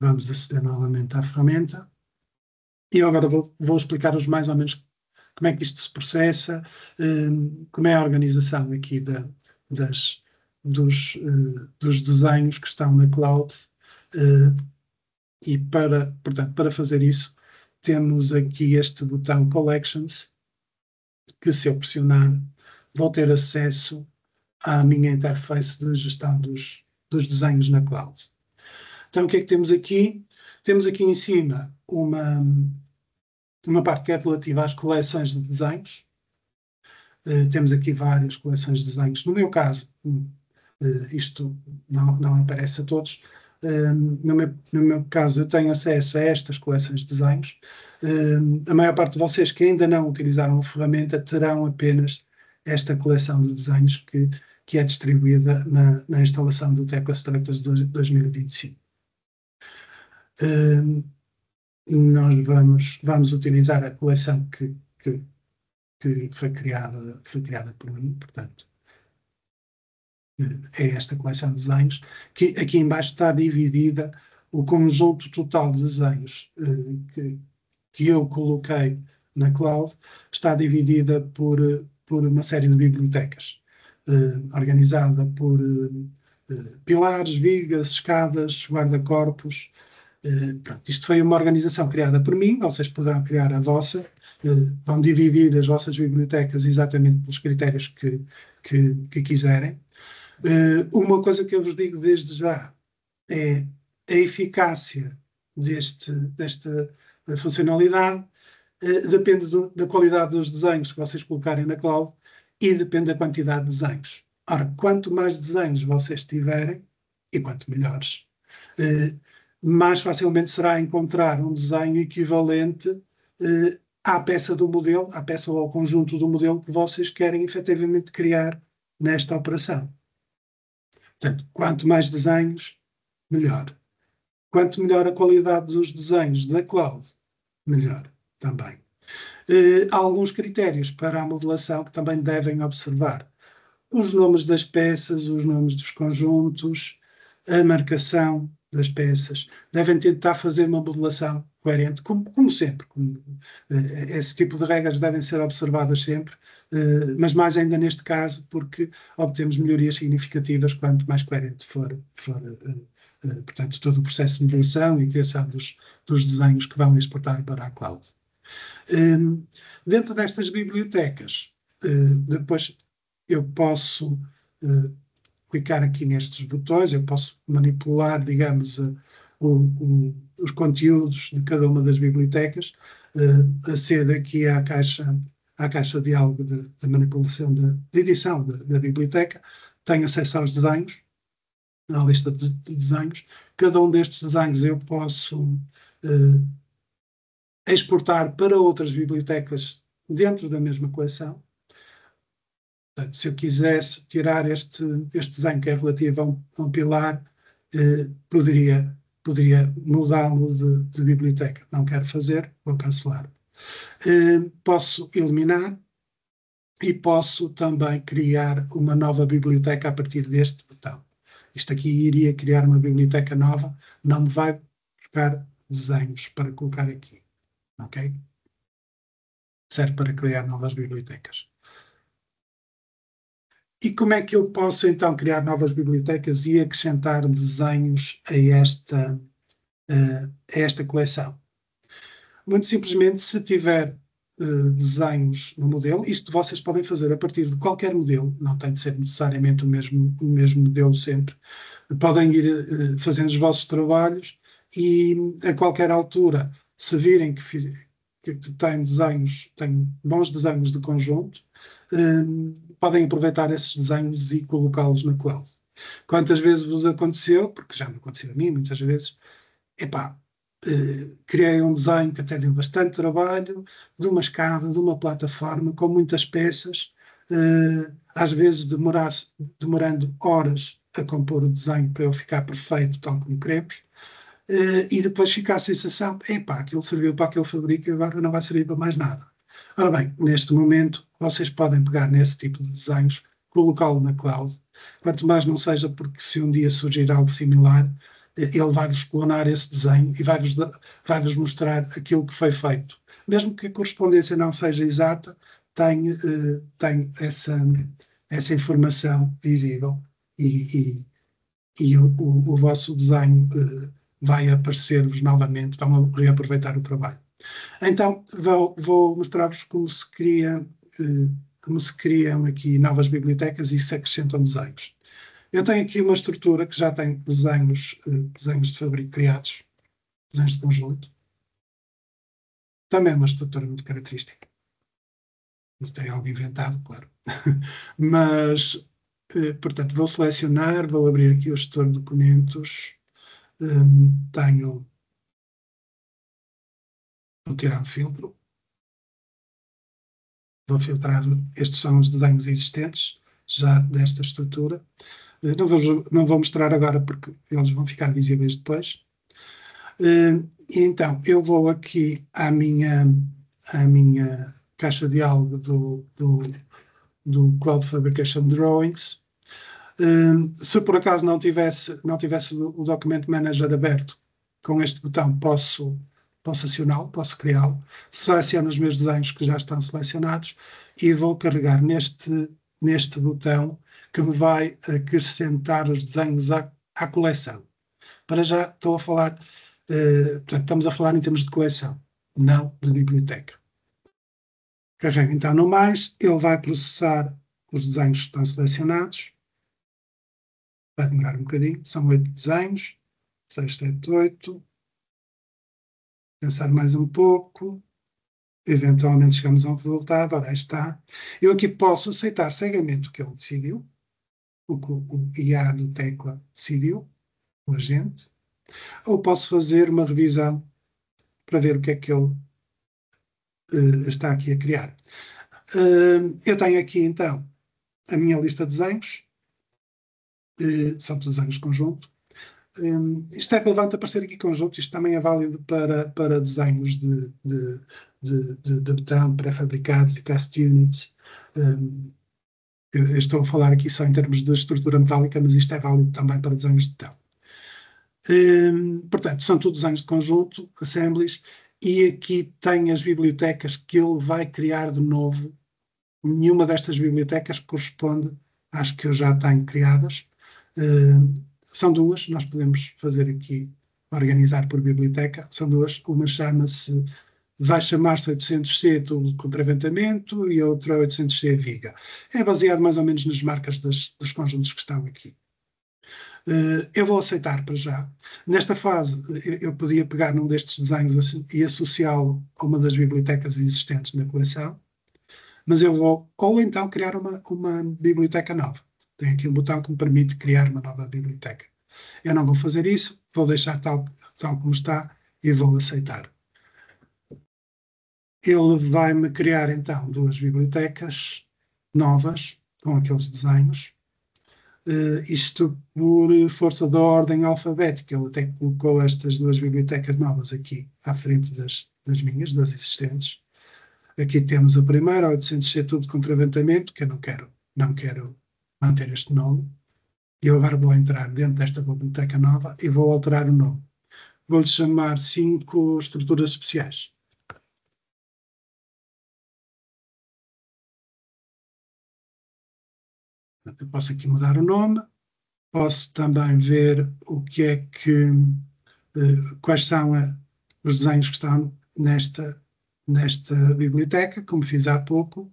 Vamos aceder novamente à ferramenta. E agora vou explicar-vos mais ou menos como é que isto se processa, como é a organização aqui dos desenhos que estão na cloud. E portanto, para fazer isso, temos aqui este botão Collections, que se eu pressionar, vou ter acesso à minha interface de gestão dos desenhos na cloud. Então, o que é que temos aqui? Temos aqui em cima uma parte que é relativa às coleções de desenhos. Temos aqui várias coleções de desenhos. No meu caso, isto não aparece a todos. No meu caso, eu tenho acesso a estas coleções de desenhos. A maior parte de vocês que ainda não utilizaram a ferramenta terão apenas esta coleção de desenhos que é distribuída na instalação do Tecla Structures de 2025. Nós vamos utilizar a coleção que foi criada por mim, portanto, é esta coleção de desenhos, que aqui embaixo está dividida o conjunto total de desenhos que eu coloquei na cloud, está dividida por uma série de bibliotecas, organizada por pilares, vigas, escadas, guarda-corpos. Pronto, isto foi uma organização criada por mim, vocês poderão criar a vossa, vão dividir as vossas bibliotecas exatamente pelos critérios que quiserem. Uma coisa que eu vos digo desde já é a eficácia desta funcionalidade depende da qualidade dos desenhos que vocês colocarem na cloud e depende da quantidade de desenhos. Ora, quanto mais desenhos vocês tiverem, e quanto melhores, mais facilmente será encontrar um desenho equivalente à peça do modelo, à peça ou ao conjunto do modelo que vocês querem efetivamente criar nesta operação. Portanto, quanto mais desenhos, melhor. Quanto melhor a qualidade dos desenhos da cloud, melhor também. Há alguns critérios para a modelação que também devem observar. Os nomes das peças, os nomes dos conjuntos, a marcação das peças. Devem tentar fazer uma modelação coerente, como sempre. Esse tipo de regras devem ser observadas sempre, mas mais ainda neste caso, porque obtemos melhorias significativas quanto mais coerente for portanto, todo o processo de modelação e criação dos desenhos que vão exportar para a cloud. Dentro destas bibliotecas, depois eu posso clicar aqui nestes botões, eu posso manipular, digamos, os conteúdos de cada uma das bibliotecas, aceder aqui à caixa de diálogo de manipulação, de edição da biblioteca, tenho acesso aos desenhos, à lista de desenhos. Cada um destes desenhos eu posso exportar para outras bibliotecas dentro da mesma coleção. Portanto, se eu quisesse tirar este desenho que é relativo a um pilar, poderia mudá-lo de biblioteca. Não quero fazer, vou cancelar. Posso eliminar e posso também criar uma nova biblioteca a partir deste botão. Isto aqui iria criar uma biblioteca nova, não me vai buscar desenhos para colocar aqui. Ok? Serve para criar novas bibliotecas. E como é que eu posso então criar novas bibliotecas e acrescentar desenhos a esta coleção? Muito simplesmente, se tiver desenhos no modelo, isto vocês podem fazer a partir de qualquer modelo, não tem de ser necessariamente o mesmo modelo sempre. Podem ir fazendo os vossos trabalhos e a qualquer altura, se virem que têm bons desenhos de conjunto, podem aproveitar esses desenhos e colocá-los na cloud. Quantas vezes vos aconteceu, porque já me aconteceu a mim muitas vezes, criei um desenho que até deu bastante trabalho, de uma escada, de uma plataforma, com muitas peças, às vezes demorando horas a compor o desenho para ele ficar perfeito, tal como queremos, e depois fica a sensação, aquilo serviu para aquele fabrico e agora não vai servir para mais nada. Ora bem, neste momento, vocês podem pegar nesse tipo de desenhos, colocá-lo na cloud, quanto mais não seja porque se um dia surgir algo similar, ele vai-vos clonar esse desenho e vai-vos mostrar aquilo que foi feito. Mesmo que a correspondência não seja exata, tem essa informação visível e o vosso desenho vai aparecer-vos novamente, vão reaproveitar o trabalho. Então, vou mostrar-vos como se criam aqui novas bibliotecas e se acrescentam desenhos. Eu tenho aqui uma estrutura que já tem desenhos de fabrico criados, desenhos de conjunto. Também é uma estrutura muito característica. Mas tem algo inventado, claro. Mas, portanto, vou selecionar, vou abrir aqui o gestor de documentos. Vou tirar um filtro. Vou filtrar, estes são os desenhos existentes, já desta estrutura. Não vou mostrar agora porque eles vão ficar visíveis depois. Então, eu vou aqui à minha caixa de diálogo do Cloud Fabrication Drawings. Se por acaso não tivesse o Document Manager aberto, com este botão posso acioná-lo, posso criá-lo. Seleciono os meus desenhos que já estão selecionados e vou carregar neste botão que me vai acrescentar os desenhos à coleção. Para já estou a falar, portanto, estamos a falar em termos de coleção, não de biblioteca. Carrego então no mais, ele vai processar os desenhos que estão selecionados. Vai demorar um bocadinho, são 8 desenhos, 6, 7, 8. Pensar mais um pouco. eventualmente chegamos a um resultado, ora, aí está. Eu aqui posso aceitar cegamente o que ele decidiu, o que o IA do Tecla decidiu, o agente, ou posso fazer uma revisão para ver o que é que ele está aqui a criar. Eu tenho aqui, então, a minha lista de desenhos, são todos desenhos de conjunto. Isto é relevante aparecer aqui conjunto, isto também é válido para desenhos de botão pré-fabricados e cast units. Eu estou a falar aqui só em termos de estrutura metálica, mas isto é válido também para desenhos de botão. Portanto, são todos desenhos de conjunto, assemblies, e aqui tem as bibliotecas que ele vai criar de novo. Nenhuma destas bibliotecas corresponde às que eu já tenho criadas. São duas, nós podemos fazer aqui, organizar por biblioteca. São duas, uma vai chamar-se 800C tudo com travamentamento e a outra 800C Viga. É baseado mais ou menos nas marcas dos conjuntos que estão aqui. Eu vou aceitar para já. Nesta fase, eu podia pegar num destes desenhos e associá-lo a uma das bibliotecas existentes na coleção, mas eu vou, ou então, criar uma biblioteca nova. Tem aqui um botão que me permite criar uma nova biblioteca. Eu não vou fazer isso, vou deixar tal como está e vou aceitar. Ele vai-me criar, então, duas bibliotecas novas com aqueles desenhos. Isto por força da ordem alfabética. Ele até colocou estas duas bibliotecas novas aqui à frente das minhas, das existentes. Aqui temos a primeira, 800C tudo com travamentamento, que eu não quero manter este nome. E eu agora vou entrar dentro desta biblioteca nova e vou alterar o nome. Vou-lhe chamar 5 estruturas especiais. Eu posso aqui mudar o nome, posso também ver o que é que, quais são os desenhos que estão nesta biblioteca, como fiz há pouco.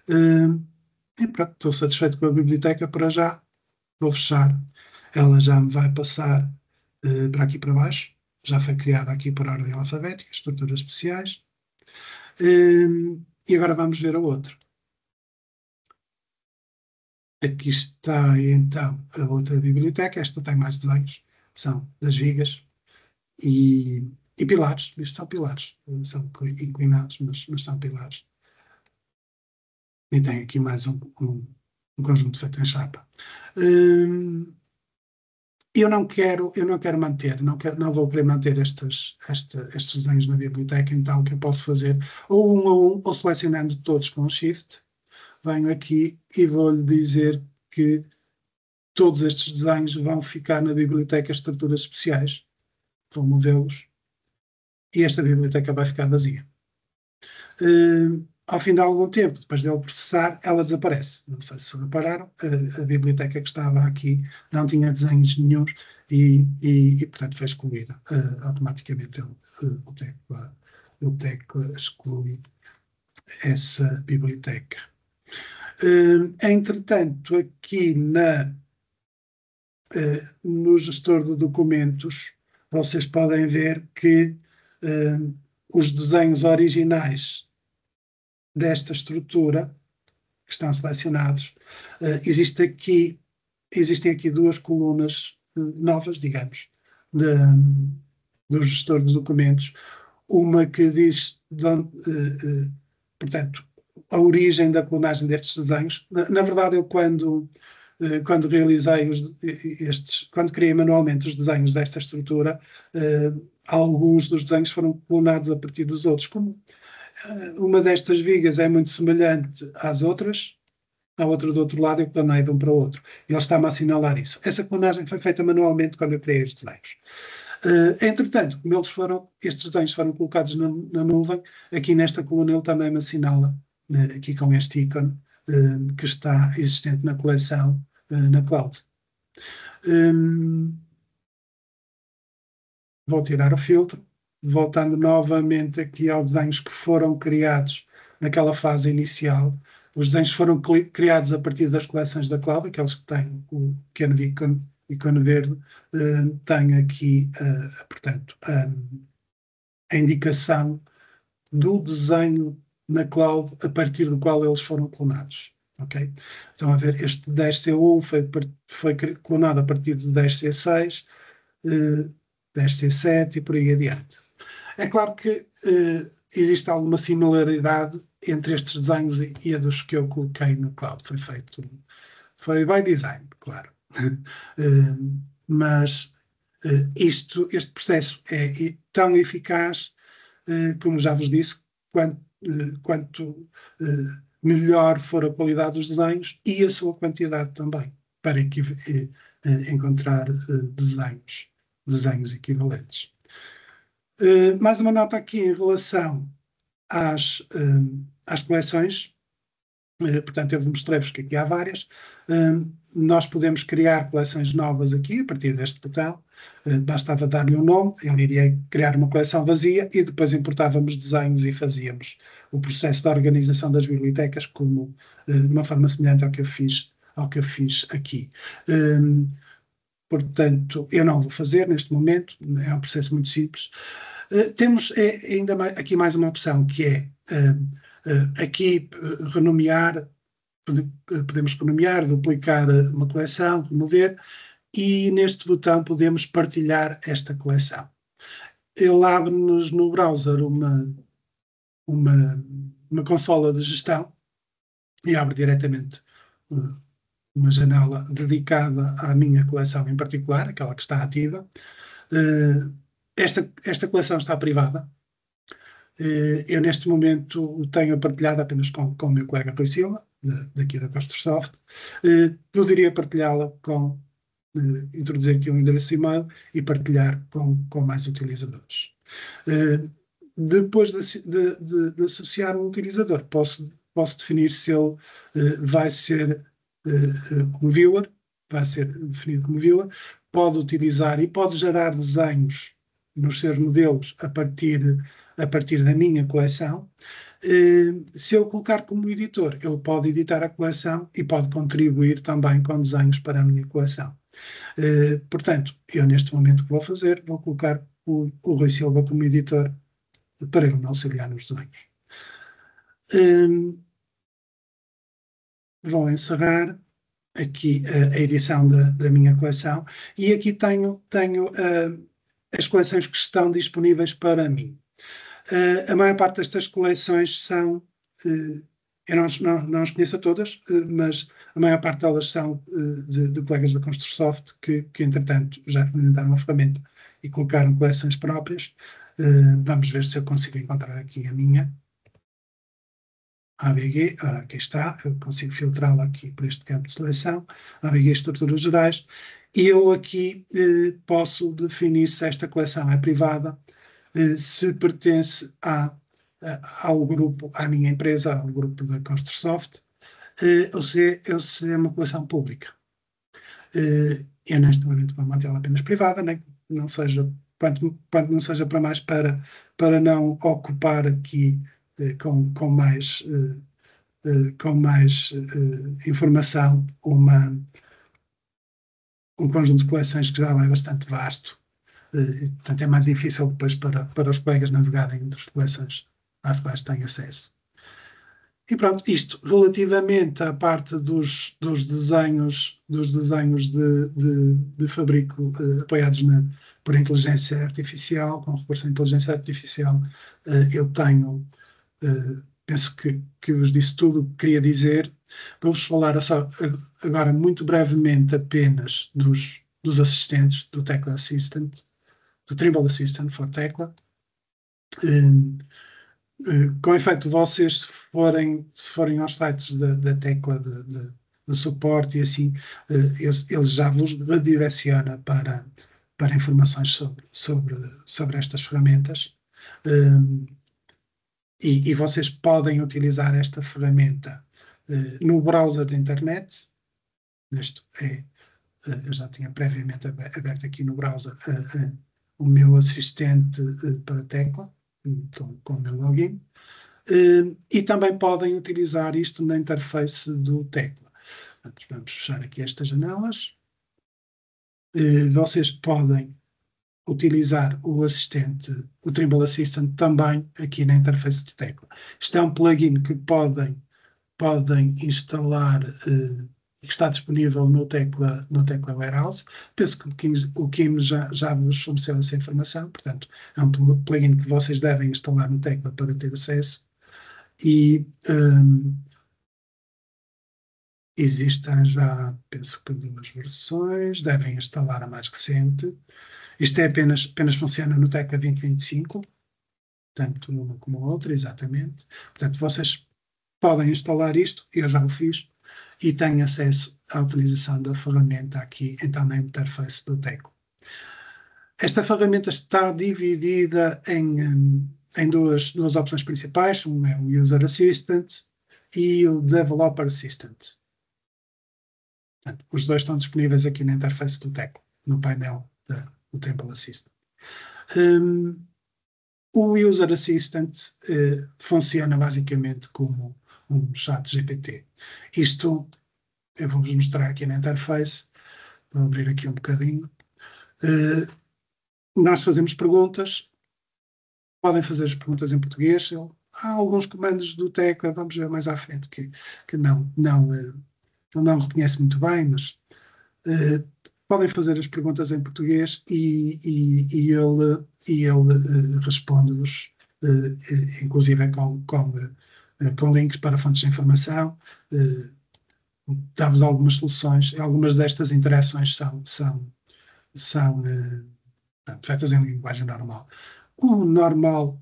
E pronto, estou satisfeito com a biblioteca para já. Vou fechar. Ela já me vai passar para aqui para baixo. Já foi criada aqui por ordem alfabética, estruturas especiais. E agora vamos ver a outra. Aqui está, então, a outra biblioteca. Esta tem mais desenhos. São das vigas e pilares. Isto são pilares. São inclinados, mas são pilares. E tem aqui mais um conjunto feito em chapa. Eu não quero manter, não vou querer manter estes desenhos na biblioteca, então o que eu posso fazer, ou um a um, ou selecionando todos com o Shift, venho aqui e vou-lhe dizer que todos estes desenhos vão ficar na biblioteca Estruturas Especiais, vou movê-los, e esta biblioteca vai ficar vazia. Ao fim de algum tempo, depois dele processar, ela desaparece. Não sei se repararam, a biblioteca que estava aqui não tinha desenhos nenhuns e portanto, foi excluída. Automaticamente o Tecla exclui essa biblioteca. Entretanto, aqui no gestor de documentos, vocês podem ver que os desenhos originais desta estrutura, que estão selecionados, existem aqui duas colunas novas, digamos, do gestor de documentos. Uma que diz, portanto, a origem da clonagem destes desenhos. Na verdade, eu quando realizei quando criei manualmente os desenhos desta estrutura, alguns dos desenhos foram clonados a partir dos outros. Como uma destas vigas é muito semelhante às outras, a outra do outro lado eu clonei de um para o outro. Ele está-me a assinalar isso. Essa clonagem foi feita manualmente quando eu criei os desenhos. Entretanto, como estes desenhos foram colocados na nuvem, aqui nesta coluna ele também me assinala, aqui com este ícone, que está existente na coleção, na cloud. Vou tirar o filtro, voltando novamente aqui aos desenhos que foram criados naquela fase inicial. Os desenhos foram criados a partir das coleções da cloud, aqueles que têm o pequeno ícone verde, tem aqui, portanto, a indicação do desenho na cloud a partir do qual eles foram clonados. Okay? Estão a ver, este 10C1 foi clonado a partir do 10C6, 10C7 e por aí adiante. É claro que existe alguma similaridade entre estes desenhos e a dos que eu coloquei no cloud. Foi by design, claro. Mas este processo é tão eficaz, como já vos disse, quanto melhor for a qualidade dos desenhos e a sua quantidade também, para encontrar desenhos equivalentes. Mais uma nota aqui em relação às coleções. Portanto, eu mostrei-vos que aqui há várias. Nós podemos criar coleções novas aqui, a partir deste botão. Bastava dar-lhe um nome, ele iria criar uma coleção vazia e depois importávamos desenhos e fazíamos o processo de organização das bibliotecas de uma forma semelhante ao que eu fiz aqui. Portanto, eu não vou fazer neste momento, é um processo muito simples. Temos ainda aqui mais uma opção, que é aqui renomear, podemos renomear, duplicar uma coleção, remover, e neste botão podemos partilhar esta coleção. Ele abre-nos no browser uma consola de gestão e abre diretamente uma janela dedicada à minha coleção em particular, aquela que está ativa. Esta coleção está privada. Eu, neste momento, tenho partilhado apenas com o meu colega Rui Silva, daqui da Construsoft. Poderia partilhá-la introduzir aqui um endereço de e-mail e partilhar com mais utilizadores. Depois de associar um utilizador, posso definir se ele vai ser um viewer, vai ser definido como viewer, pode utilizar e pode gerar desenhos nos seus modelos a partir da minha coleção. Se eu colocar como editor, ele pode editar a coleção e pode contribuir também com desenhos para a minha coleção. Portanto, eu neste momento o que vou fazer, vou colocar o Rui Silva como editor para ele me auxiliar nos desenhos. Vou encerrar aqui a edição da minha coleção e aqui tenho as coleções que estão disponíveis para mim. A maior parte destas coleções são, eu não as conheço a todas, mas a maior parte delas são de colegas da Construsoft que entretanto, já implementaram uma ferramenta e colocaram coleções próprias. Vamos ver se eu consigo encontrar aqui a minha. ABG, ora, aqui está, eu consigo filtrá-la aqui por este campo de seleção, ABG Estruturas Gerais, e eu aqui posso definir se esta coleção é privada, se pertence ao grupo, à minha empresa, ao grupo da Construsoft, ou se é uma coleção pública. Eu neste momento vou mantê-la apenas privada, né? Não seja, quanto não seja para mais, para não ocupar aqui com mais informação um conjunto de coleções que já é bastante vasto. E, portanto, é mais difícil depois para os colegas navegarem entre as coleções às quais têm acesso. E pronto, isto relativamente à parte dos desenhos de fabrico apoiados por inteligência artificial, com recurso à inteligência artificial, eu tenho, penso que vos disse tudo o que queria dizer. Vou-vos falar agora muito brevemente apenas dos assistentes, do Tecla Assistant, do Trimble Assistant for Tecla. Com efeito, vocês, se forem aos sites da Tecla de suporte e assim, ele já vos redireciona para informações sobre estas ferramentas. E vocês podem utilizar esta ferramenta no browser da internet. Eu já tinha previamente aberto aqui no browser o meu assistente para Tecla, com o meu login, e também podem utilizar isto na interface do Tecla. Portanto, vamos fechar aqui estas janelas. Vocês podem utilizar o assistente, o Trimble Assistant, também aqui na interface do tecla. Isto é um plugin que podem instalar e que está disponível no tecla Warehouse. Penso que o Kim já vos forneceu essa informação, portanto, é um plugin que vocês devem instalar no tecla para ter acesso. E existem já, penso que 2 versões, devem instalar a mais recente. Isto é apenas funciona no tecla 2025, tanto uma como a outra, exatamente. Portanto, vocês podem instalar isto, eu já o fiz, e tenho acesso à utilização da ferramenta aqui, então, na interface do tecla. Esta ferramenta está dividida em duas opções principais, um é o User Assistant e o Developer Assistant. Portanto, os dois estão disponíveis aqui na interface do tecla, no painel do Trimble Assistant. O User Assistant funciona basicamente como um chat GPT. Isto eu vou-vos mostrar aqui na interface. Vou abrir aqui um bocadinho. Nós fazemos perguntas. Podem fazer as perguntas em português. Há alguns comandos do tecla, vamos ver mais à frente, que não reconhece muito bem, mas podem fazer as perguntas em português e ele responde-vos, inclusive com links para fontes de informação, dá-vos algumas soluções. Algumas destas interações são feitas em linguagem normal. O normal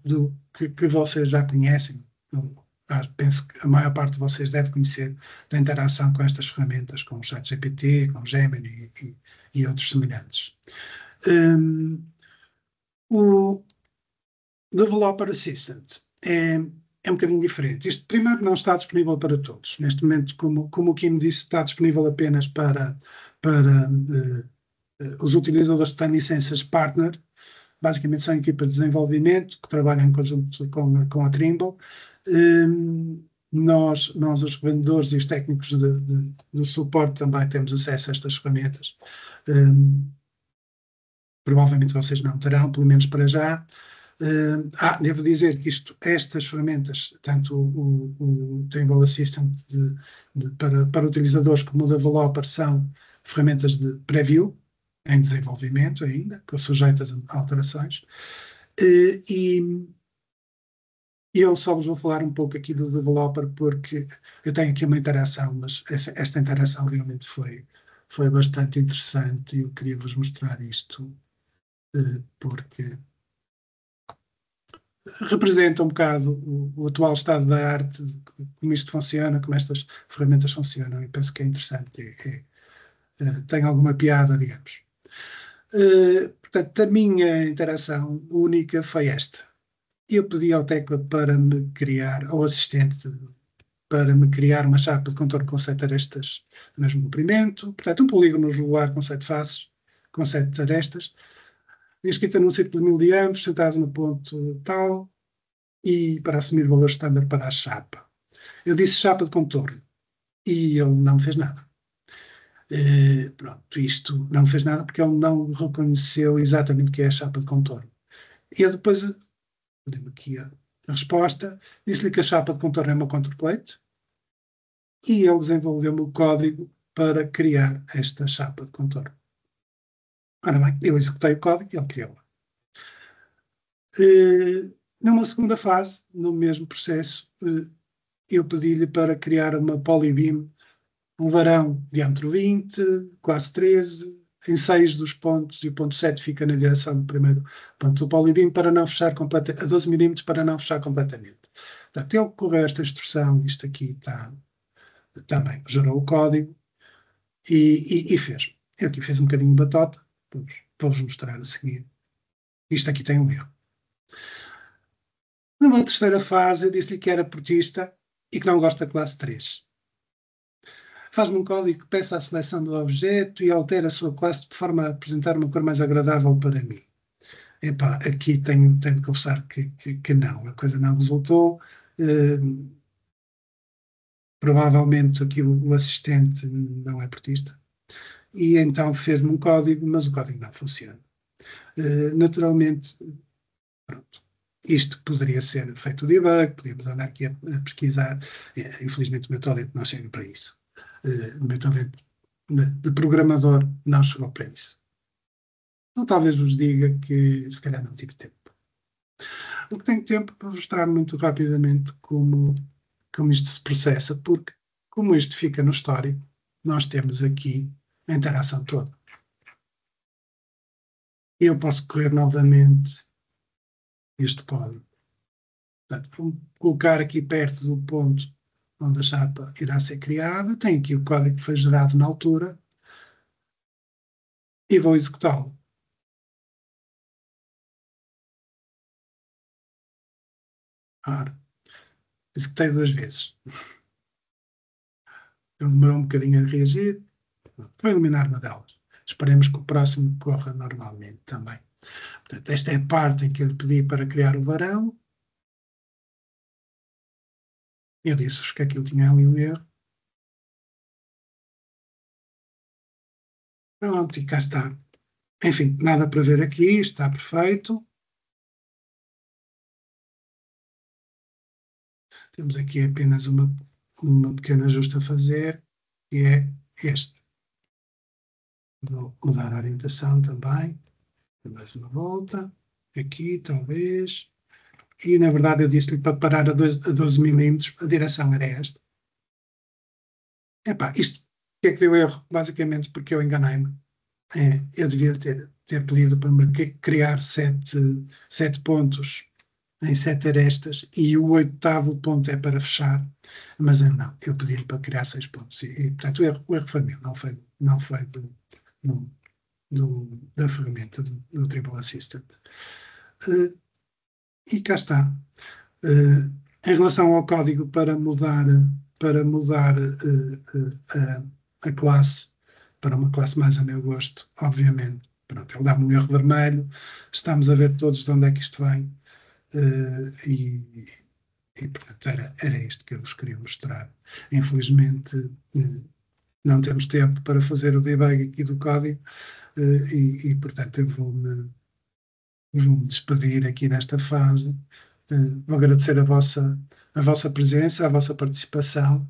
que vocês já conhecem, penso que a maior parte de vocês deve conhecer da interação com estas ferramentas, com o ChatGPT, com o Gemini e outros semelhantes. O Developer Assistant é um bocadinho diferente. Isto, primeiro, não está disponível para todos. Neste momento, como o Kim disse, está disponível apenas para os utilizadores que têm licenças partner. Basicamente são equipas de desenvolvimento que trabalham em conjunto com a Trimble. Nós, os revendedores e os técnicos de suporte, também temos acesso a estas ferramentas. Provavelmente vocês não terão, pelo menos para já. Devo dizer que estas ferramentas, tanto o Trimble Assistant para utilizadores como o Developer, são ferramentas de preview, em desenvolvimento ainda, sujeitas a alterações. E eu só vos vou falar um pouco aqui do Developer, porque eu tenho aqui uma interação, mas esta interação realmente foi bastante interessante e eu queria vos mostrar isto, porque representa um bocado o atual estado da arte, como isto funciona, como estas ferramentas funcionam, e penso que é interessante, tem alguma piada, digamos. Portanto, a minha interação única foi esta. Eu pedi ao tecla para me criar, ao assistente, para me criar uma chapa de contorno com 7 arestas do mesmo comprimento, portanto, um polígono regular com 7 faces, com 7 arestas, escrita num círculo de 1000 diâmetros, sentado no ponto tal, e para assumir o valor estándar para a chapa. Eu disse chapa de contorno, e ele não me fez nada. Pronto, isto não fez nada porque ele não reconheceu exatamente o que é a chapa de contorno. E eu depois, dei-me aqui a resposta, disse-lhe que a chapa de contorno é uma contour plate e ele desenvolveu-me o código para criar esta chapa de contorno. Ora bem, eu executei o código e ele criou-a. Numa segunda fase, no mesmo processo, eu pedi-lhe para criar uma polybeam, um varão diâmetro 20, classe 13, em 6 dos pontos, e o ponto 7 fica na direção do primeiro ponto do polybeam, para não fechar completamente, a 12 mm, para não fechar completamente. Portanto, ele correu esta instrução, isto aqui está, também gerou o código e fez. Eu aqui fiz um bocadinho de batota, vou-vos mostrar a seguir. Isto aqui tem um erro. Numa terceira fase, eu disse-lhe que era portista e que não gosta da classe 3. Faz-me um código que peça a seleção do objeto e altera a sua classe de forma a apresentar uma cor mais agradável para mim. Epá, aqui tenho de confessar que não, a coisa não resultou. Provavelmente aqui o assistente não é portista. E então fez-me um código, mas o código não funciona. Naturalmente, pronto, isto poderia ser feito debug, podíamos andar aqui a pesquisar. Infelizmente o meu talento não chega para isso. O meu talento de programador não chegou para isso. Então talvez vos diga que se calhar não tive tempo. O que tenho tempo para mostrar muito rapidamente como isto se processa, porque como isto fica no histórico, nós temos aqui a interação toda. Eu posso correr novamente este código. Portanto, vou colocar aqui perto do ponto onde a chapa irá ser criada. Tenho aqui o código que foi gerado na altura e vou executá-lo. Ora, executei 2 vezes. Ele demorou um bocadinho a reagir. Vou eliminar uma delas. Esperemos que o próximo corra normalmente também. Portanto, esta é a parte em que eu lhe pedi para criar o varão. Eu disse-vos que aquilo tinha ali um erro. Pronto, e cá está. Enfim, nada para ver aqui, está perfeito. Temos aqui apenas uma pequena ajuste a fazer, que é este. Vou mudar a orientação também. Mais uma volta. Aqui, talvez. E, na verdade, eu disse-lhe para parar a 12 milímetros. A direção era esta. Epá, isto, o que é que deu erro? Basicamente porque eu enganei-me. Eu devia ter pedido para me criar 7 pontos em 7 arestas e o 8º ponto é para fechar, mas eu não, eu pedi-lhe para criar 6 pontos e portanto o erro foi meu, não foi da ferramenta do Dribble Assistant. E cá está. Em relação ao código para mudar a classe para uma classe mais a meu gosto, obviamente, pronto, ele dá-me um erro vermelho, estamos a ver todos de onde é que isto vem, e portanto era isto que eu vos queria mostrar. Infelizmente não temos tempo para fazer o debug aqui do código, e portanto eu vou-me despedir aqui nesta fase. Vou agradecer a vossa presença, a vossa participação.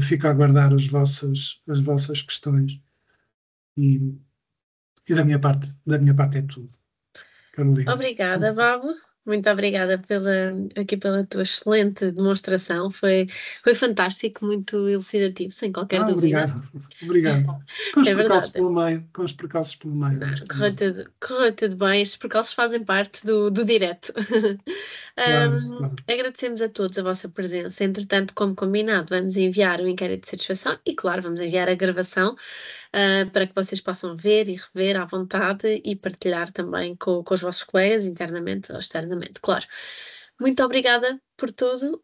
Fico a aguardar as vossas questões. E da minha parte é tudo. Carolina. Obrigada, Babo. Muito obrigada pela tua excelente demonstração. Foi fantástico, muito elucidativo, sem qualquer dúvida. Obrigado. Com os É percalços verdade. pelo meio. Correu tudo bem. Estes percalços fazem parte do direto. Claro. Agradecemos a todos a vossa presença. Entretanto, como combinado, vamos enviar o inquérito de satisfação e, claro, vamos enviar a gravação para que vocês possam ver e rever à vontade e partilhar também com os vossos colegas, internamente ou externamente, claro. Muito obrigada por tudo.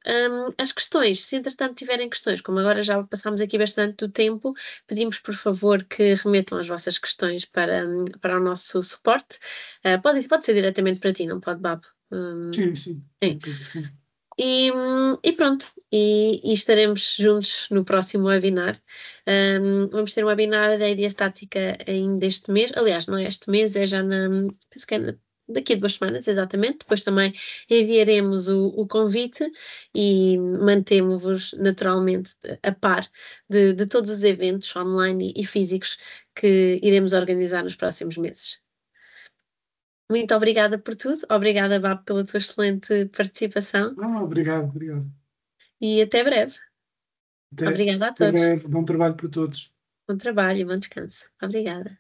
As questões, se entretanto tiverem questões, como agora já passámos aqui bastante do tempo, pedimos por favor que remetam as vossas questões para o nosso suporte. Pode ser diretamente para ti, não pode, Babo? Sim. E pronto, e estaremos juntos no próximo webinar. Vamos ter um webinar da ideia estática ainda este mês. Aliás, não é este mês, é já penso que é daqui a 2 semanas, exatamente. Depois também enviaremos o convite e mantemos-vos naturalmente a par de todos os eventos online e físicos que iremos organizar nos próximos meses. Muito obrigada por tudo. Obrigada, Babo, pela tua excelente participação. Obrigado. E até breve. Obrigada a todos. Até breve. Bom trabalho para todos. Bom trabalho e bom descanso. Obrigada.